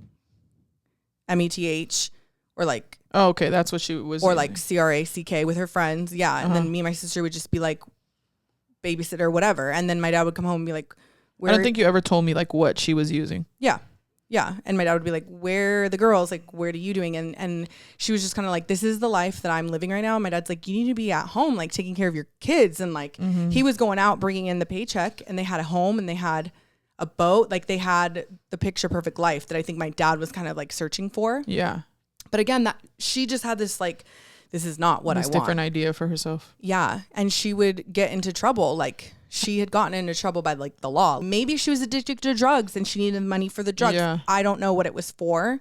METH or like. Oh, okay. That's what she was. Or using. Like CRACK with her friends. Yeah. And then me and my sister would just be like babysitter or whatever. And then my dad would come home and be like, I don't think you ever told me like what she was using. Yeah. Yeah. And my dad would be like, where are the girls? Like, what are you doing? And she was just kind of like, this is the life that I'm living right now. And my dad's like, you need to be at home, like taking care of your kids. And like, he was going out, bringing in the paycheck, and they had a home and they had a boat. Like they had the picture perfect life that I think my dad was kind of like searching for. Yeah. But again, that she just had this like, this is not what I want. Different idea for herself. Yeah. And she would get into trouble. Like she had gotten into trouble by like the law. Maybe she was addicted to drugs and she needed money for the drugs. Yeah. I don't know what it was for,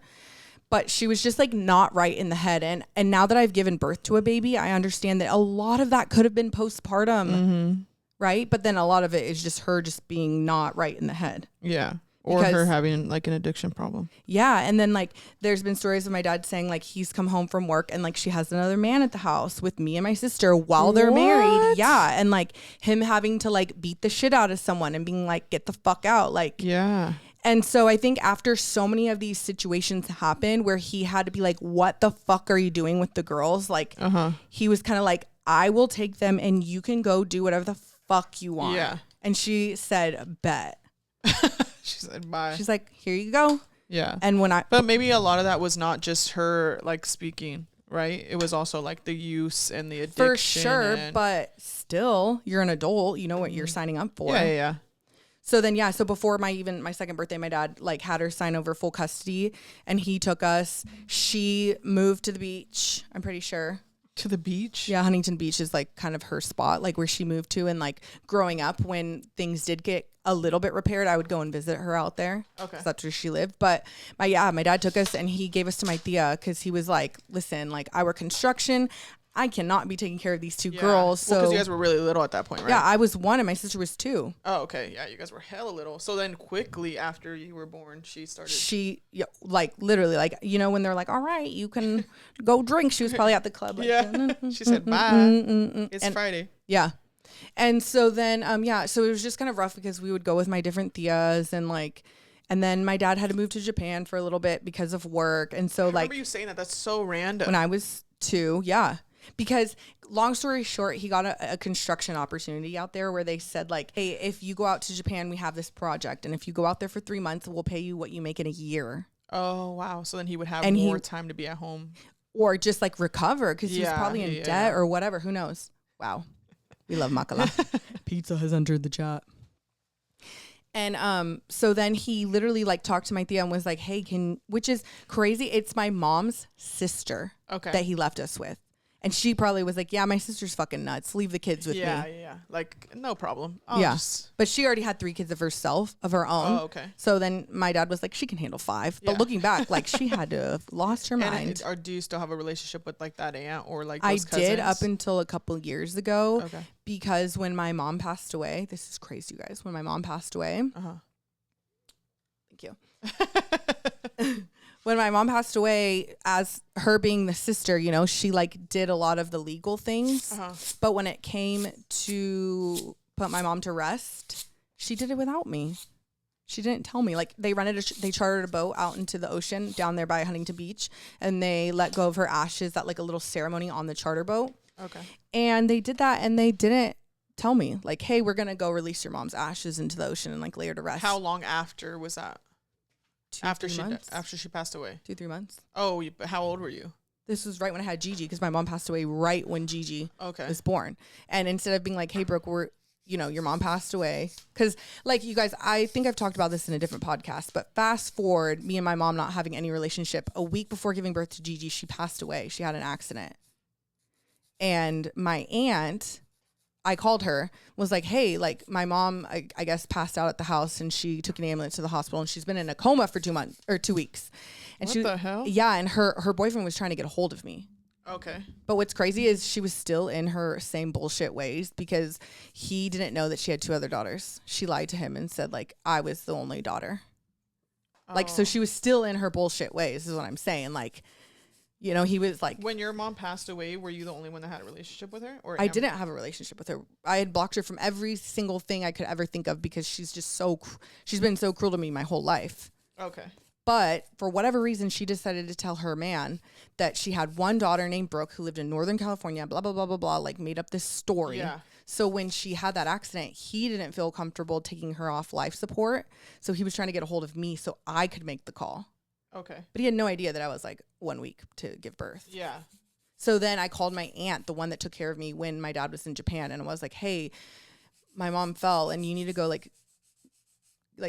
but she was just like not right in the head. And now that I've given birth to a baby, I understand that a lot of that could have been postpartum, right? But then a lot of it is just her just being not right in the head. Yeah. Or her having like an addiction problem. Yeah. And then like there's been stories of my dad saying like he's come home from work and like she has another man at the house with me and my sister while they're married. Yeah. And like him having to like beat the shit out of someone and being like, get the fuck out. Like, yeah. And so I think after so many of these situations happened where he had to be like, what the fuck are you doing with the girls? Like he was kind of like, I will take them and you can go do whatever the fuck you want. Yeah. And she said, bet. She said bye. She's like, here you go. Yeah. And but maybe a lot of that was not just her like speaking, right? It was also like the use and the addiction. For sure, but still, you're an adult. You know what you're signing up for. Yeah. So then, so before my second birthday, my dad like had her sign over full custody, and he took us. She moved to the beach. I'm pretty sure. To the beach? Yeah, Huntington Beach is like kind of her spot, like where she moved to. And like growing up, when things did get a little bit repaired, I would go and visit her out there. Okay. That's where she lived. But my dad took us and he gave us to my tia because he was like, listen, like I work construction. I cannot be taking care of these two girls. So because you guys were really little at that point, right? Yeah, I was 1 and my sister was 2. Oh, okay. Yeah, you guys were hella little. So then quickly after you were born, like literally, like, you know, when they're like, all right, you can go drink. She was probably at the club. Like, she said, bye. It's Friday. Yeah. And so then, so it was just kind of rough because we would go with my different tias and then my dad had to move to Japan for a little bit because of work. And so I remember you saying that. That's so random. When I was 2, yeah. Because long story short, he got a construction opportunity out there where they said like, hey, if you go out to Japan, we have this project. And if you go out there for 3 months, we'll pay you what you make in a year. Oh, wow. So then he would have more time to be at home. Or just like recover because he was probably in debt or whatever. Who knows? Wow. We love Makala. Pizza has entered the chat. And so then he literally like talked to my tia and was like, hey, which is crazy. It's my mom's sister that he left us with. And she probably was like, yeah, my sister's fucking nuts. Leave the kids with me. Yeah. Like, no problem. But she already had 3 kids of her own. Oh, okay. So then my dad was like, she can handle 5. But looking back, like, she had to have lost her mind. Or do you still have a relationship with like that aunt or like I those cousins? did up until a couple of years ago. Okay. Because when my mom passed away, this is crazy, you guys. When my mom passed away. Thank you. When my mom passed away, as her being the sister, you know, she like did a lot of the legal things. But when it came to put my mom to rest, she did it without me. She didn't tell me. Like they chartered a boat out into the ocean down there by Huntington Beach, and they let go of her ashes at like a little ceremony on the charter boat. Okay. And they did that, and they didn't tell me like, hey, we're gonna go release your mom's ashes into the ocean and like lay her to rest. How long after was that? 2-3 months. After she passed away. 2-3 months. Oh, but how old were you? This was right when I had Gigi, because my mom passed away right when Gigi was born. And instead of being like, hey, Brooke, your mom passed away. Because like you guys, I think I've talked about this in a different podcast, but fast forward, me and my mom not having any relationship, a week before giving birth to Gigi, she passed away. She had an accident. And my aunt, I called her, was like, hey, like my mom, I guess passed out at the house, and she took an ambulance to the hospital, and she's been in a coma for 2 weeks. And what the hell? Yeah. And her boyfriend was trying to get a hold of me. Okay. But what's crazy is she was still in her same bullshit ways, because he didn't know that she had 2 other daughters. She lied to him and said like, I was the only daughter. Like, so she was still in her bullshit ways is what I'm saying. Like, you know, he was like... When your mom passed away, were you the only one that had a relationship with her? Or I didn't have a relationship with her. I had blocked her from every single thing I could ever think of, because she's just she's been so cruel to me my whole life. Okay. But for whatever reason, she decided to tell her man that she had one daughter named Brook who lived in Northern California, blah, blah, blah, blah, blah, like made up this story. Yeah. So when she had that accident, he didn't feel comfortable taking her off life support. So he was trying to get a hold of me so I could make the call. Okay. But he had no idea that I was like 1 week to give birth. Yeah. So then I called my aunt, the one that took care of me when my dad was in Japan, and I was like, hey, my mom fell and you need to go like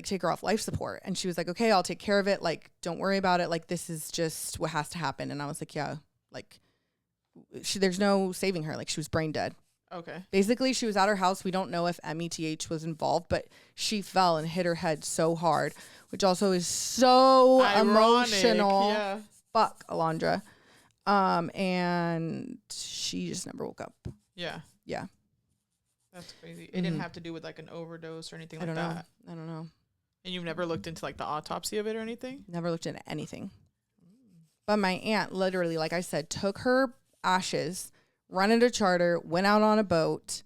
take her off life support. And she was like, okay, I'll take care of it. Like, don't worry about it. Like, this is just what has to happen. And I was like, yeah, like there's no saving her. Like, she was brain dead. Okay. Basically, she was at her house. We don't know if METH was involved, but she fell and hit her head so hard, which also is so ironic, emotional. Yeah. Fuck, Alondra. And she just never woke up. Yeah. Yeah. That's crazy. It didn't have to do with like an overdose or anything like that. I don't know. And you've never looked into like the autopsy of it or anything? Never looked into anything. But my aunt literally, like I said, took her ashes, rented a charter, went out on a boat,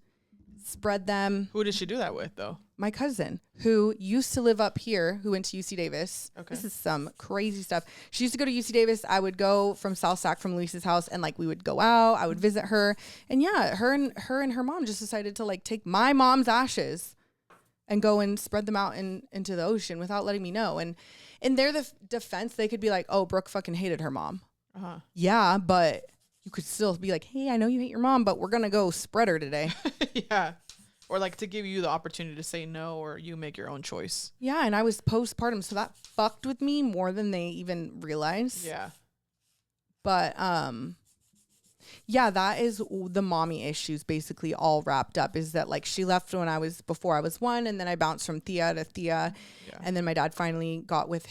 spread them. Who did she do that with though? My cousin, who used to live up here, who went to UC Davis. Okay. This is some crazy stuff. She used to go to UC Davis. I would go from South Sac from Luis's house, and like we would go out. I would visit her, and yeah, her and her mom just decided to like take my mom's ashes and go and spread them out into the ocean without letting me know. And in their defense, they could be like, "Oh, Brooke fucking hated her mom." Yeah, but you could still be like, "Hey, I know you hate your mom, but we're gonna go spread her today." Yeah. Or like to give you the opportunity to say no, or you make your own choice. Yeah, and I was postpartum, so that fucked with me more than they even realized. Yeah. But yeah, that is the mommy issues basically all wrapped up. Is that like she left before I was 1, and then I bounced from Thea to Thea, and then my dad finally got with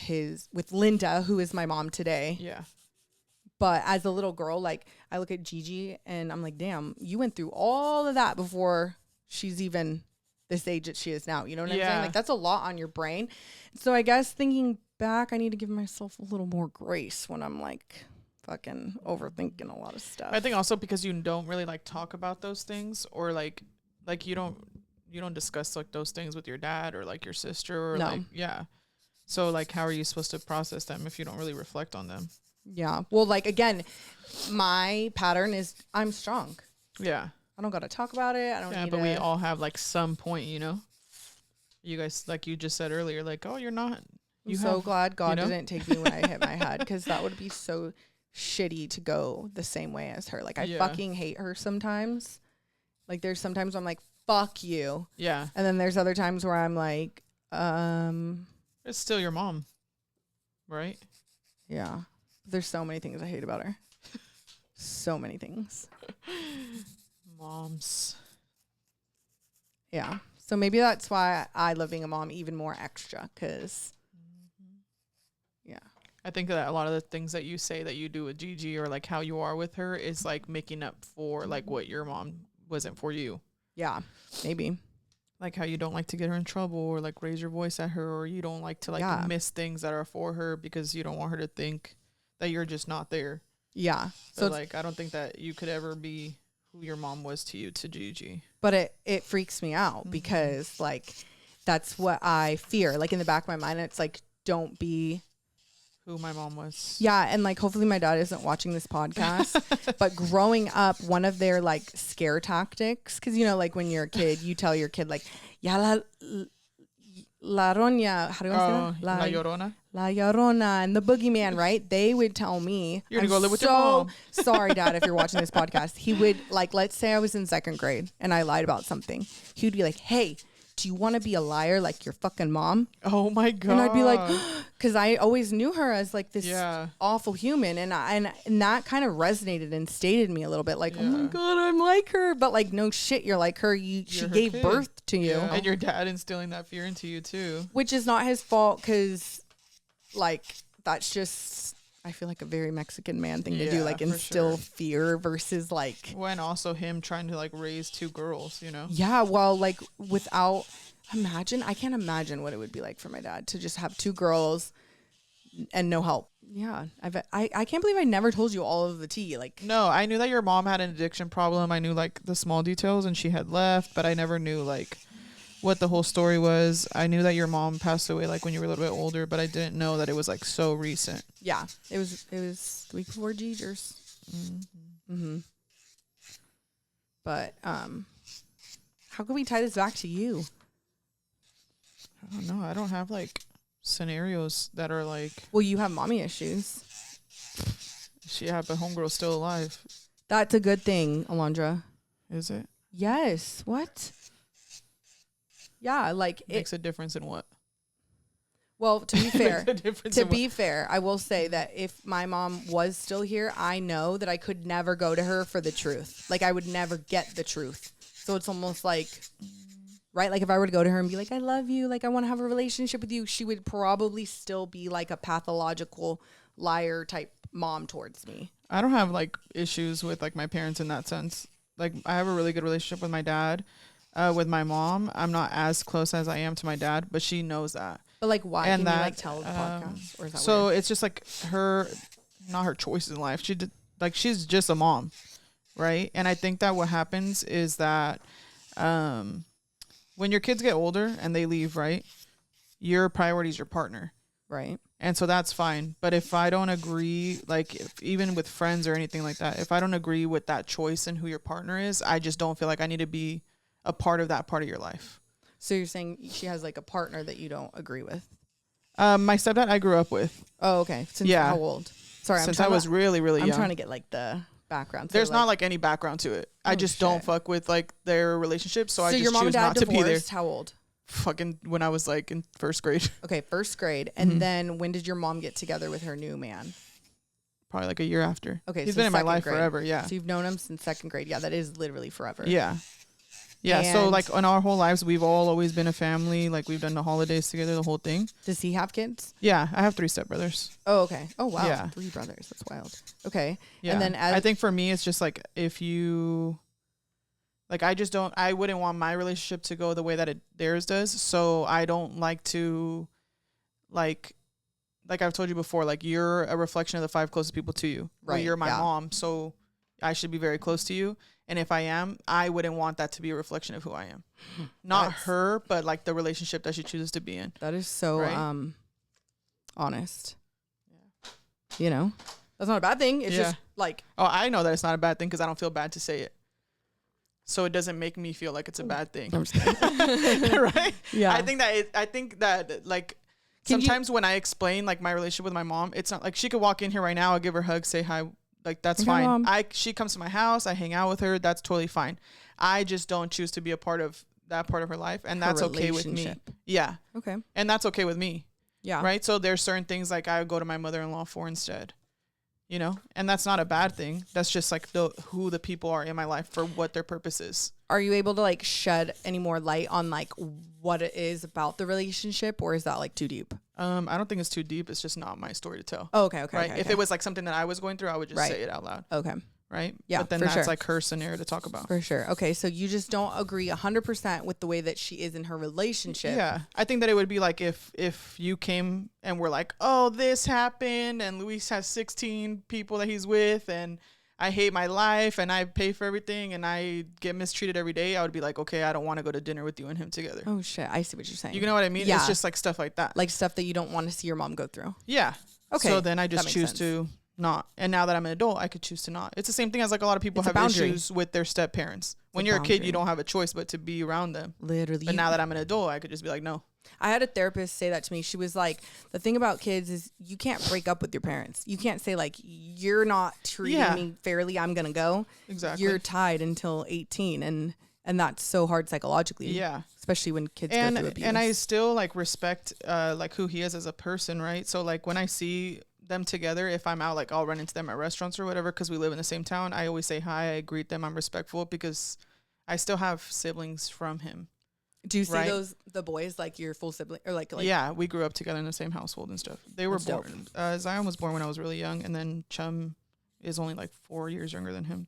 Linda, who is my mom today. Yeah. But as a little girl, like I look at Gigi and I'm like, damn, you went through all of that before she's even this age that she is now. You know what I'm saying? Like that's a lot on your brain. So I guess thinking back, I need to give myself a little more grace when I'm like fucking overthinking a lot of stuff. I think also because you don't really like talk about those things, or like you don't discuss like those things with your dad or like your sister or like, yeah. So like, how are you supposed to process them if you don't really reflect on them? Yeah. Well, like again, my pattern is I'm strong. Yeah. I don't got to talk about it. I don't need but we all have like some point, you know, you guys, like you just said earlier, like, oh, you're not. I'm so glad God didn't take me when I hit my head, because that would be so shitty to go the same way as her. Like I fucking hate her sometimes. Like there's sometimes I'm like, fuck you. Yeah. And then there's other times where I'm like, it's still your mom. Right? Yeah. There's so many things I hate about her. So many things. Moms. Yeah. So maybe that's why I love being a mom even more extra, because, yeah. I think that a lot of the things that you say that you do with Gigi or like how you are with her is like making up for like what your mom wasn't for you. Yeah, maybe. Like how you don't like to get her in trouble or like raise your voice at her, or you don't like to like miss things that are for her because you don't want her to think that you're just not there. Yeah. So like I don't think that you could ever be who your mom was to you to Gigi. But it freaks me out because like that's what I fear. Like in the back of my mind, it's like, don't be who my mom was. Yeah, and like hopefully my dad isn't watching this podcast. But growing up, one of their like scare tactics, because you know, like when you're a kid, you tell your kid like, "Ya la roña," how do I say that? La Llorona. La Llorona and the boogeyman, right? They would tell me, "You're gonna go live with your mom." Sorry, Dad, if you're watching this podcast. He would like, let's say I was in second grade and I lied about something. He would be like, "Hey, do you want to be a liar like your fucking mom?" Oh my God. And I'd be like, because I always knew her as like this awful human. And that kind of resonated and stayed in me a little bit like, oh my God, I'm like her. But like, no shit, you're like her. She gave birth to you. Yeah. And your dad instilling that fear into you too. Which is not his fault, because like, that's just, I feel like a very Mexican man thing to do, like instill fear versus like. When also him trying to like raise two girls, you know? Yeah, well, like without, I can't imagine what it would be like for my dad to just have two girls and no help. Yeah, I can't believe I never told you all of the tea. Like, no, I knew that your mom had an addiction problem. I knew like the small details and she had left, but I never knew like what the whole story was. I knew that your mom passed away like when you were a little bit older, but I didn't know that it was like so recent. Yeah, it was the week before Giger's. But how can we tie this back to you? I don't know. I don't have like scenarios that are like. Well, you have mommy issues. Yeah, but homegirl's still alive. That's a good thing, Alondra. Is it? Yes. What? Yeah, like it makes a difference in what? Well, to be fair, I will say that if my mom was still here, I know that I could never go to her for the truth. Like I would never get the truth. So it's almost like, right? Like if I were to go to her and be like, I love you, like I want to have a relationship with you, she would probably still be like a pathological liar type mom towards me. I don't have like issues with like my parents in that sense. Like I have a really good relationship with my dad. With my mom, I'm not as close as I am to my dad, but she knows that. But like, why? And can you like tell the podcast? Or is that so weird? It's just like not her choices in life. She's just a mom, right? And I think that what happens is that when your kids get older and they leave, right, your priority is your partner, right? And so that's fine. But if I don't agree, like even with friends or anything like that, if I don't agree with that choice and who your partner is, I just don't feel like I need to be a part of that part of your life. So you're saying she has like a partner that you don't agree with? My stepdad I grew up with. Oh, okay. Since how old? Sorry, since I was really, really young. I'm trying to get like the background. There's not like any background to it. I just don't fuck with like their relationship, so I just choose not to be there. How old? Fucking when I was like in first grade. Okay, first grade. And then when did your mom get together with her new man? Probably like a year after. Okay, he's been in my life forever. Yeah. So you've known him since second grade. Yeah, that is literally forever. Yeah. Yeah, and so like in our whole lives, we've always been a family. Like we've done the holidays together, the whole thing. Does he have kids? Yeah, I have 3 stepbrothers. Oh, okay. Oh, wow. Yeah. 3 brothers. That's wild. Okay. Yeah. And then I think for me, it's just like if you, like I wouldn't want my relationship to go the way that theirs does. So I don't like to, like I've told you before, like you're a reflection of the 5 closest people to you. Right. You're my mom, so I should be very close to you. And if I am, I wouldn't want that to be a reflection of who I am. Not her, but like the relationship that she chooses to be in. That is so honest. Yeah. You know, that's not a bad thing. It's just like. Oh, I know that it's not a bad thing because I don't feel bad to say it. So it doesn't make me feel like it's a bad thing. I'm just kidding. Right? Yeah. I think that like sometimes when I explain like my relationship with my mom, it's not like she could walk in here right now, I'll give her a hug, say hi. Like that's fine. She comes to my house, I hang out with her, that's totally fine. I just don't choose to be a part of that part of her life, and that's okay with me. Yeah. Okay. And that's okay with me. Yeah. Right? So there's certain things like I would go to my mother-in-law for instead. you know, and that's not a bad thing. That's just like who the people are in my life for what their purpose is. Are you able to like shed any more light on like what it is about the relationship, or is that like too deep? I don't think it's too deep. It's just not my story to tell. Oh, okay. Right. Okay, if it was like something that I was going through, I would just say it out loud. Okay. Right. Yeah. But then that's like her scenario to talk about. For sure. Okay. So you just don't agree 100% with the way that she is in her relationship. Yeah. I think that it would be like if you came and were like, oh, this happened and Luis has 16 people that he's with and I hate my life and I pay for everything and I get mistreated every day, I would be like, okay, I don't want to go to dinner with you and him together. Oh shit. I see what you're saying. You know what I mean? Yeah. It's just like stuff like that. Like stuff that you don't want to see your mom go through. Yeah. Okay. So then I just choose to not. And now that I'm an adult, I could choose to not. It's the same thing as like a lot of people have issues with their step parents. When you're a kid, you don't have a choice but to be around them. Literally. But now that I'm an adult, I could just be like, no. I had a therapist say that to me. She was like, the thing about kids is you can't break up with your parents. You can't say like, you're not treating me fairly, I'm going to go. Exactly. You're tied until 18. And that's so hard psychologically. Yeah. Especially when kids go through abuse. And I still like respect like who he is as a person, right? So like when I see them together, if I'm out, like I'll run into them at restaurants or whatever because we live in the same town. I always say hi, I greet them, I'm respectful because I still have siblings from him. Do you see the boys like your full sibling or like yeah, we grew up together in the same household and stuff. They were born. Zion was born when I was really young, and then Chum is only like 3 years younger than him.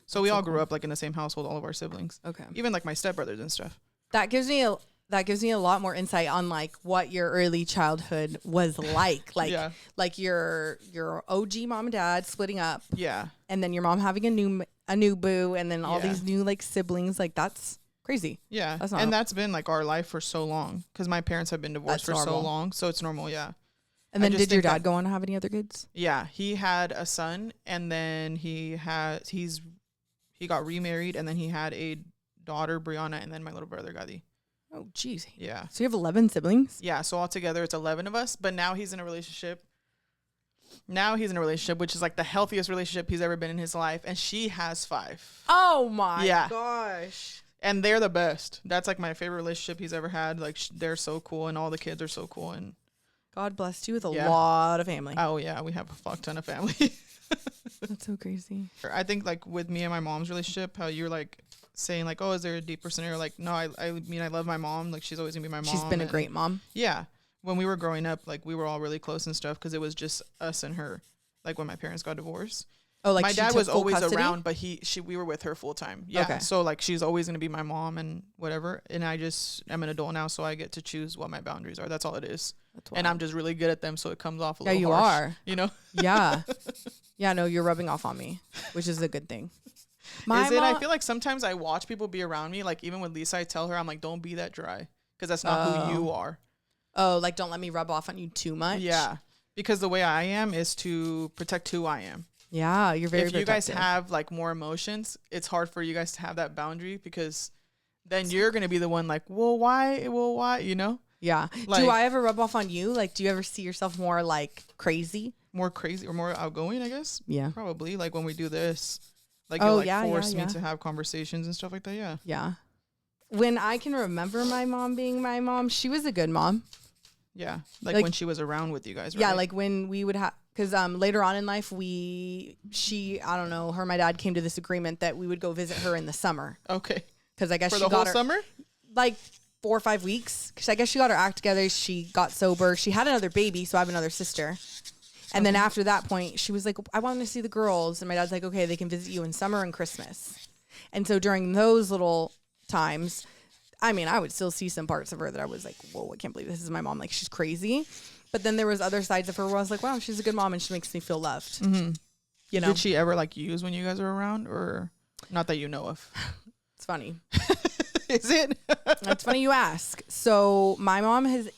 So we all grew up like in the same household, all of our siblings. Okay. Even like my stepbrothers and stuff. That gives me a lot more insight on like what your early childhood was like. Like like your OG mom and dad splitting up. Yeah. And then your mom having a new boo and then all these new like siblings. Like that's crazy. Yeah. That's been like our life for so long because my parents have been divorced for so long. So it's normal. Yeah. And then did your dad go on to have any other kids? Yeah. He had a son and then he got remarried and then he had a daughter, Brianna, and then my little brother, Gadi. Oh, geez. Yeah. So you have 11 siblings? Yeah. So altogether it's 11 of us, but now he's in a relationship. Which is like the healthiest relationship he's ever been in his life. And she has 5. Oh my gosh. And they're the best. That's like my favorite relationship he's ever had. Like they're so cool and all the kids are so cool. And God blessed you with a lot of family. Oh yeah. We have a fuck ton of family. That's so crazy. I think like with me and my mom's relationship, how you're like saying like, oh, is there a deeper scenario? Like, no, I mean, I love my mom. Like she's always gonna be my mom. She's been a great mom. Yeah. When we were growing up, like we were all really close and stuff because it was just us and her. Like when my parents got divorced. Oh, like my dad was always around, but we were with her full time. Yeah. Okay. So like she's always gonna be my mom and whatever. And I'm an adult now, so I get to choose what my boundaries are. That's all it is. And I'm just really good at them, so it comes off a little harsh. Yeah, you are. You know? Yeah. Yeah, no, you're rubbing off on me, which is a good thing. I feel like sometimes I watch people be around me. Like even with Lisa, I tell her, I'm like, don't be that dry because that's not who you are. Oh, like don't let me rub off on you too much. Yeah, because the way I am is to protect who I am. Yeah, you're very. If you guys have like more emotions, it's hard for you guys to have that boundary because then you're gonna be the one like, well, why, you know? Yeah. Like, do I ever rub off on you? Like, do you ever see yourself more like crazy? More crazy or more outgoing, I guess. Yeah. Probably like when we do this, like you'll force me to have conversations and stuff like that. Yeah. Yeah. When I can remember my mom being my mom, she was a good mom. Yeah. Like when she was around with you guys, right? Yeah. Like when we would have, because later on in life, I don't know, her and my dad came to this agreement that we would go visit her in the summer. Okay. Because I guess she got her summer? Like 4 or 5 weeks. Because I guess she got her act together. She got sober. She had another baby, so I have another sister. And then after that point, she was like, I want to see the girls. And my dad's like, okay, they can visit you in summer and Christmas. And so during those little times, I mean, I would still see some parts of her that I was like, whoa, I can't believe this is my mom. Like, she's crazy. But then there was other sides of her where I was like, wow, she's a good mom and she makes me feel loved. Mm-hmm. You know? Did she ever like use when you guys were around or not that you know of? It's funny. Is it? It's funny you ask. So my mom has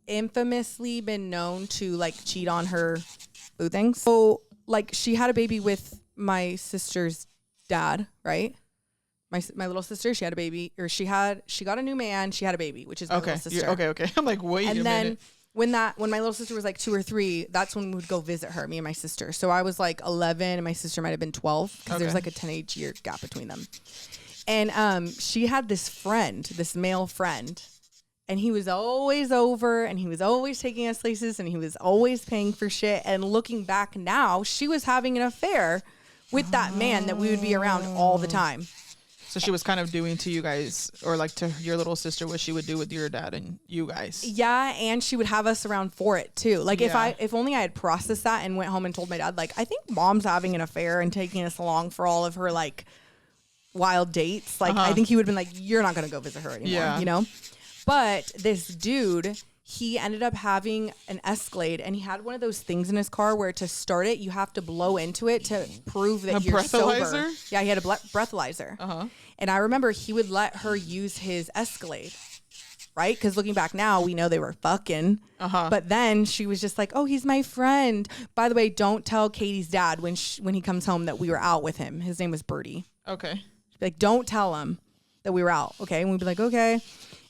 infamously been known to like cheat on her boo things. So like she had a baby with my sister's dad, right? My little sister, she had a baby, or she got a new man, she had a baby, which is my little sister. Okay. I'm like, wait a minute. When my little sister was like 2 or 3, that's when we would go visit her, me and my sister. So I was like 11 and my sister might have been 12 because there was like a 10-age year gap between them. And she had this male friend And he was always over and he was always taking us places and he was always paying for shit. And looking back now, she was having an affair with that man that we would be around all the time. So she was kind of doing to you guys, or like to your little sister, what she would do with your dad and you guys. Yeah, and she would have us around for it too. Like if only I had processed that and went home and told my dad, like, I think mom's having an affair and taking us along for all of her like wild dates. Like I think he would have been like, you're not going to go visit her anymore, you know? But this dude, he ended up having an Escalade and he had one of those things in his car where to start it, you have to blow into it to prove that you're sober. Yeah, he had a breathalyzer. And I remember he would let her use his Escalade, right? Because looking back now, we know they were fucking. But then she was just like, oh, he's my friend. By the way, don't tell Katie's dad when he comes home that we were out with him. His name was Birdie. Okay. She'd be like, don't tell him that we were out. Okay. And we'd be like, okay.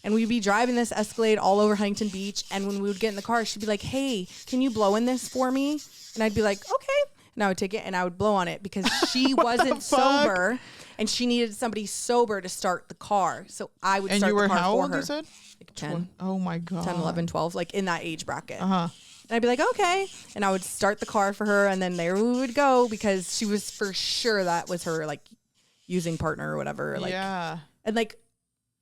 And we'd be driving this Escalade all over Huntington Beach. And when we would get in the car, she'd be like, hey, can you blow in this for me? And I'd be like, okay. And I would take it and I would blow on it because she wasn't sober and she needed somebody sober to start the car. So I would start the car for her. And you were how old, you said? Like 10. Oh my God. 10, 11, 12, like in that age bracket. And I'd be like, okay. And I would start the car for her and then there we would go because she was for sure that was her like using partner or whatever. Like, yeah. And like,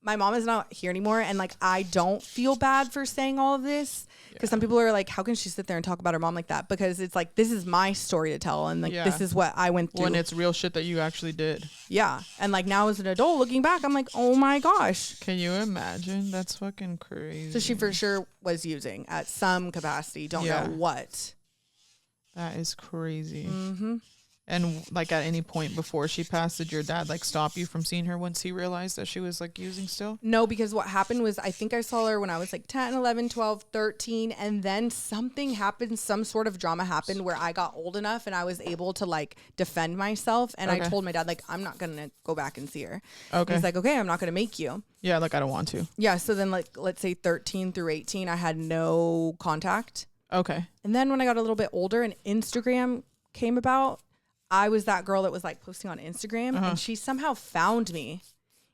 my mom is not here anymore. And like, I don't feel bad for saying all of this because some people are like, how can she sit there and talk about her mom like that? Because it's like, this is my story to tell. And like, this is what I went through. When it's real shit that you actually did. Yeah. And like now as an adult looking back, I'm like, oh my gosh. Can you imagine? That's fucking crazy. So she for sure was using at some capacity. Don't know what. That is crazy. And like at any point before she passed, did your dad like stop you from seeing her once he realized that she was like using still? No, because what happened was I think I saw her when I was like 10, 11, 12, 13. And then something happened, some sort of drama happened where I got old enough and I was able to like defend myself. And I told my dad, like, I'm not going to go back and see her. Okay. He's like, okay, I'm not going to make you. Yeah, like I don't want to. Yeah. So then like, let's say 13 through 18, I had no contact. Okay. And then when I got a little bit older and Instagram came about, I was that girl that was like posting on Instagram and she somehow found me.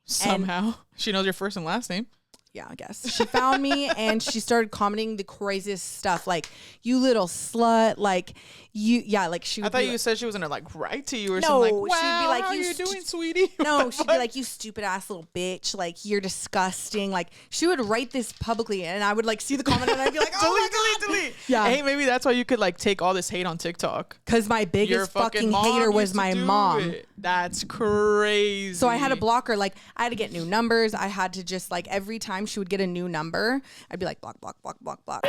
Somehow? She knows your first and last name. Yeah, I guess. She found me and she started commenting the craziest stuff. Like, you little slut. Like, like she would I thought you said she was going to like write to you or something. Like, wow, she'd be like, how are you doing, sweetie? No, she'd be like, you stupid ass little bitch. Like, you're disgusting. Like, she would write this publicly and I would like see the comment and I'd be like, oh delete. Yeah. Hey, maybe that's why you could like take all this hate on TikTok. Because my biggest fucking hater was my mom. That's crazy. So I had to block her. Like, I had to get new numbers. I had to just like every time she would get a new number, I'd be like, block, block, block, block, block.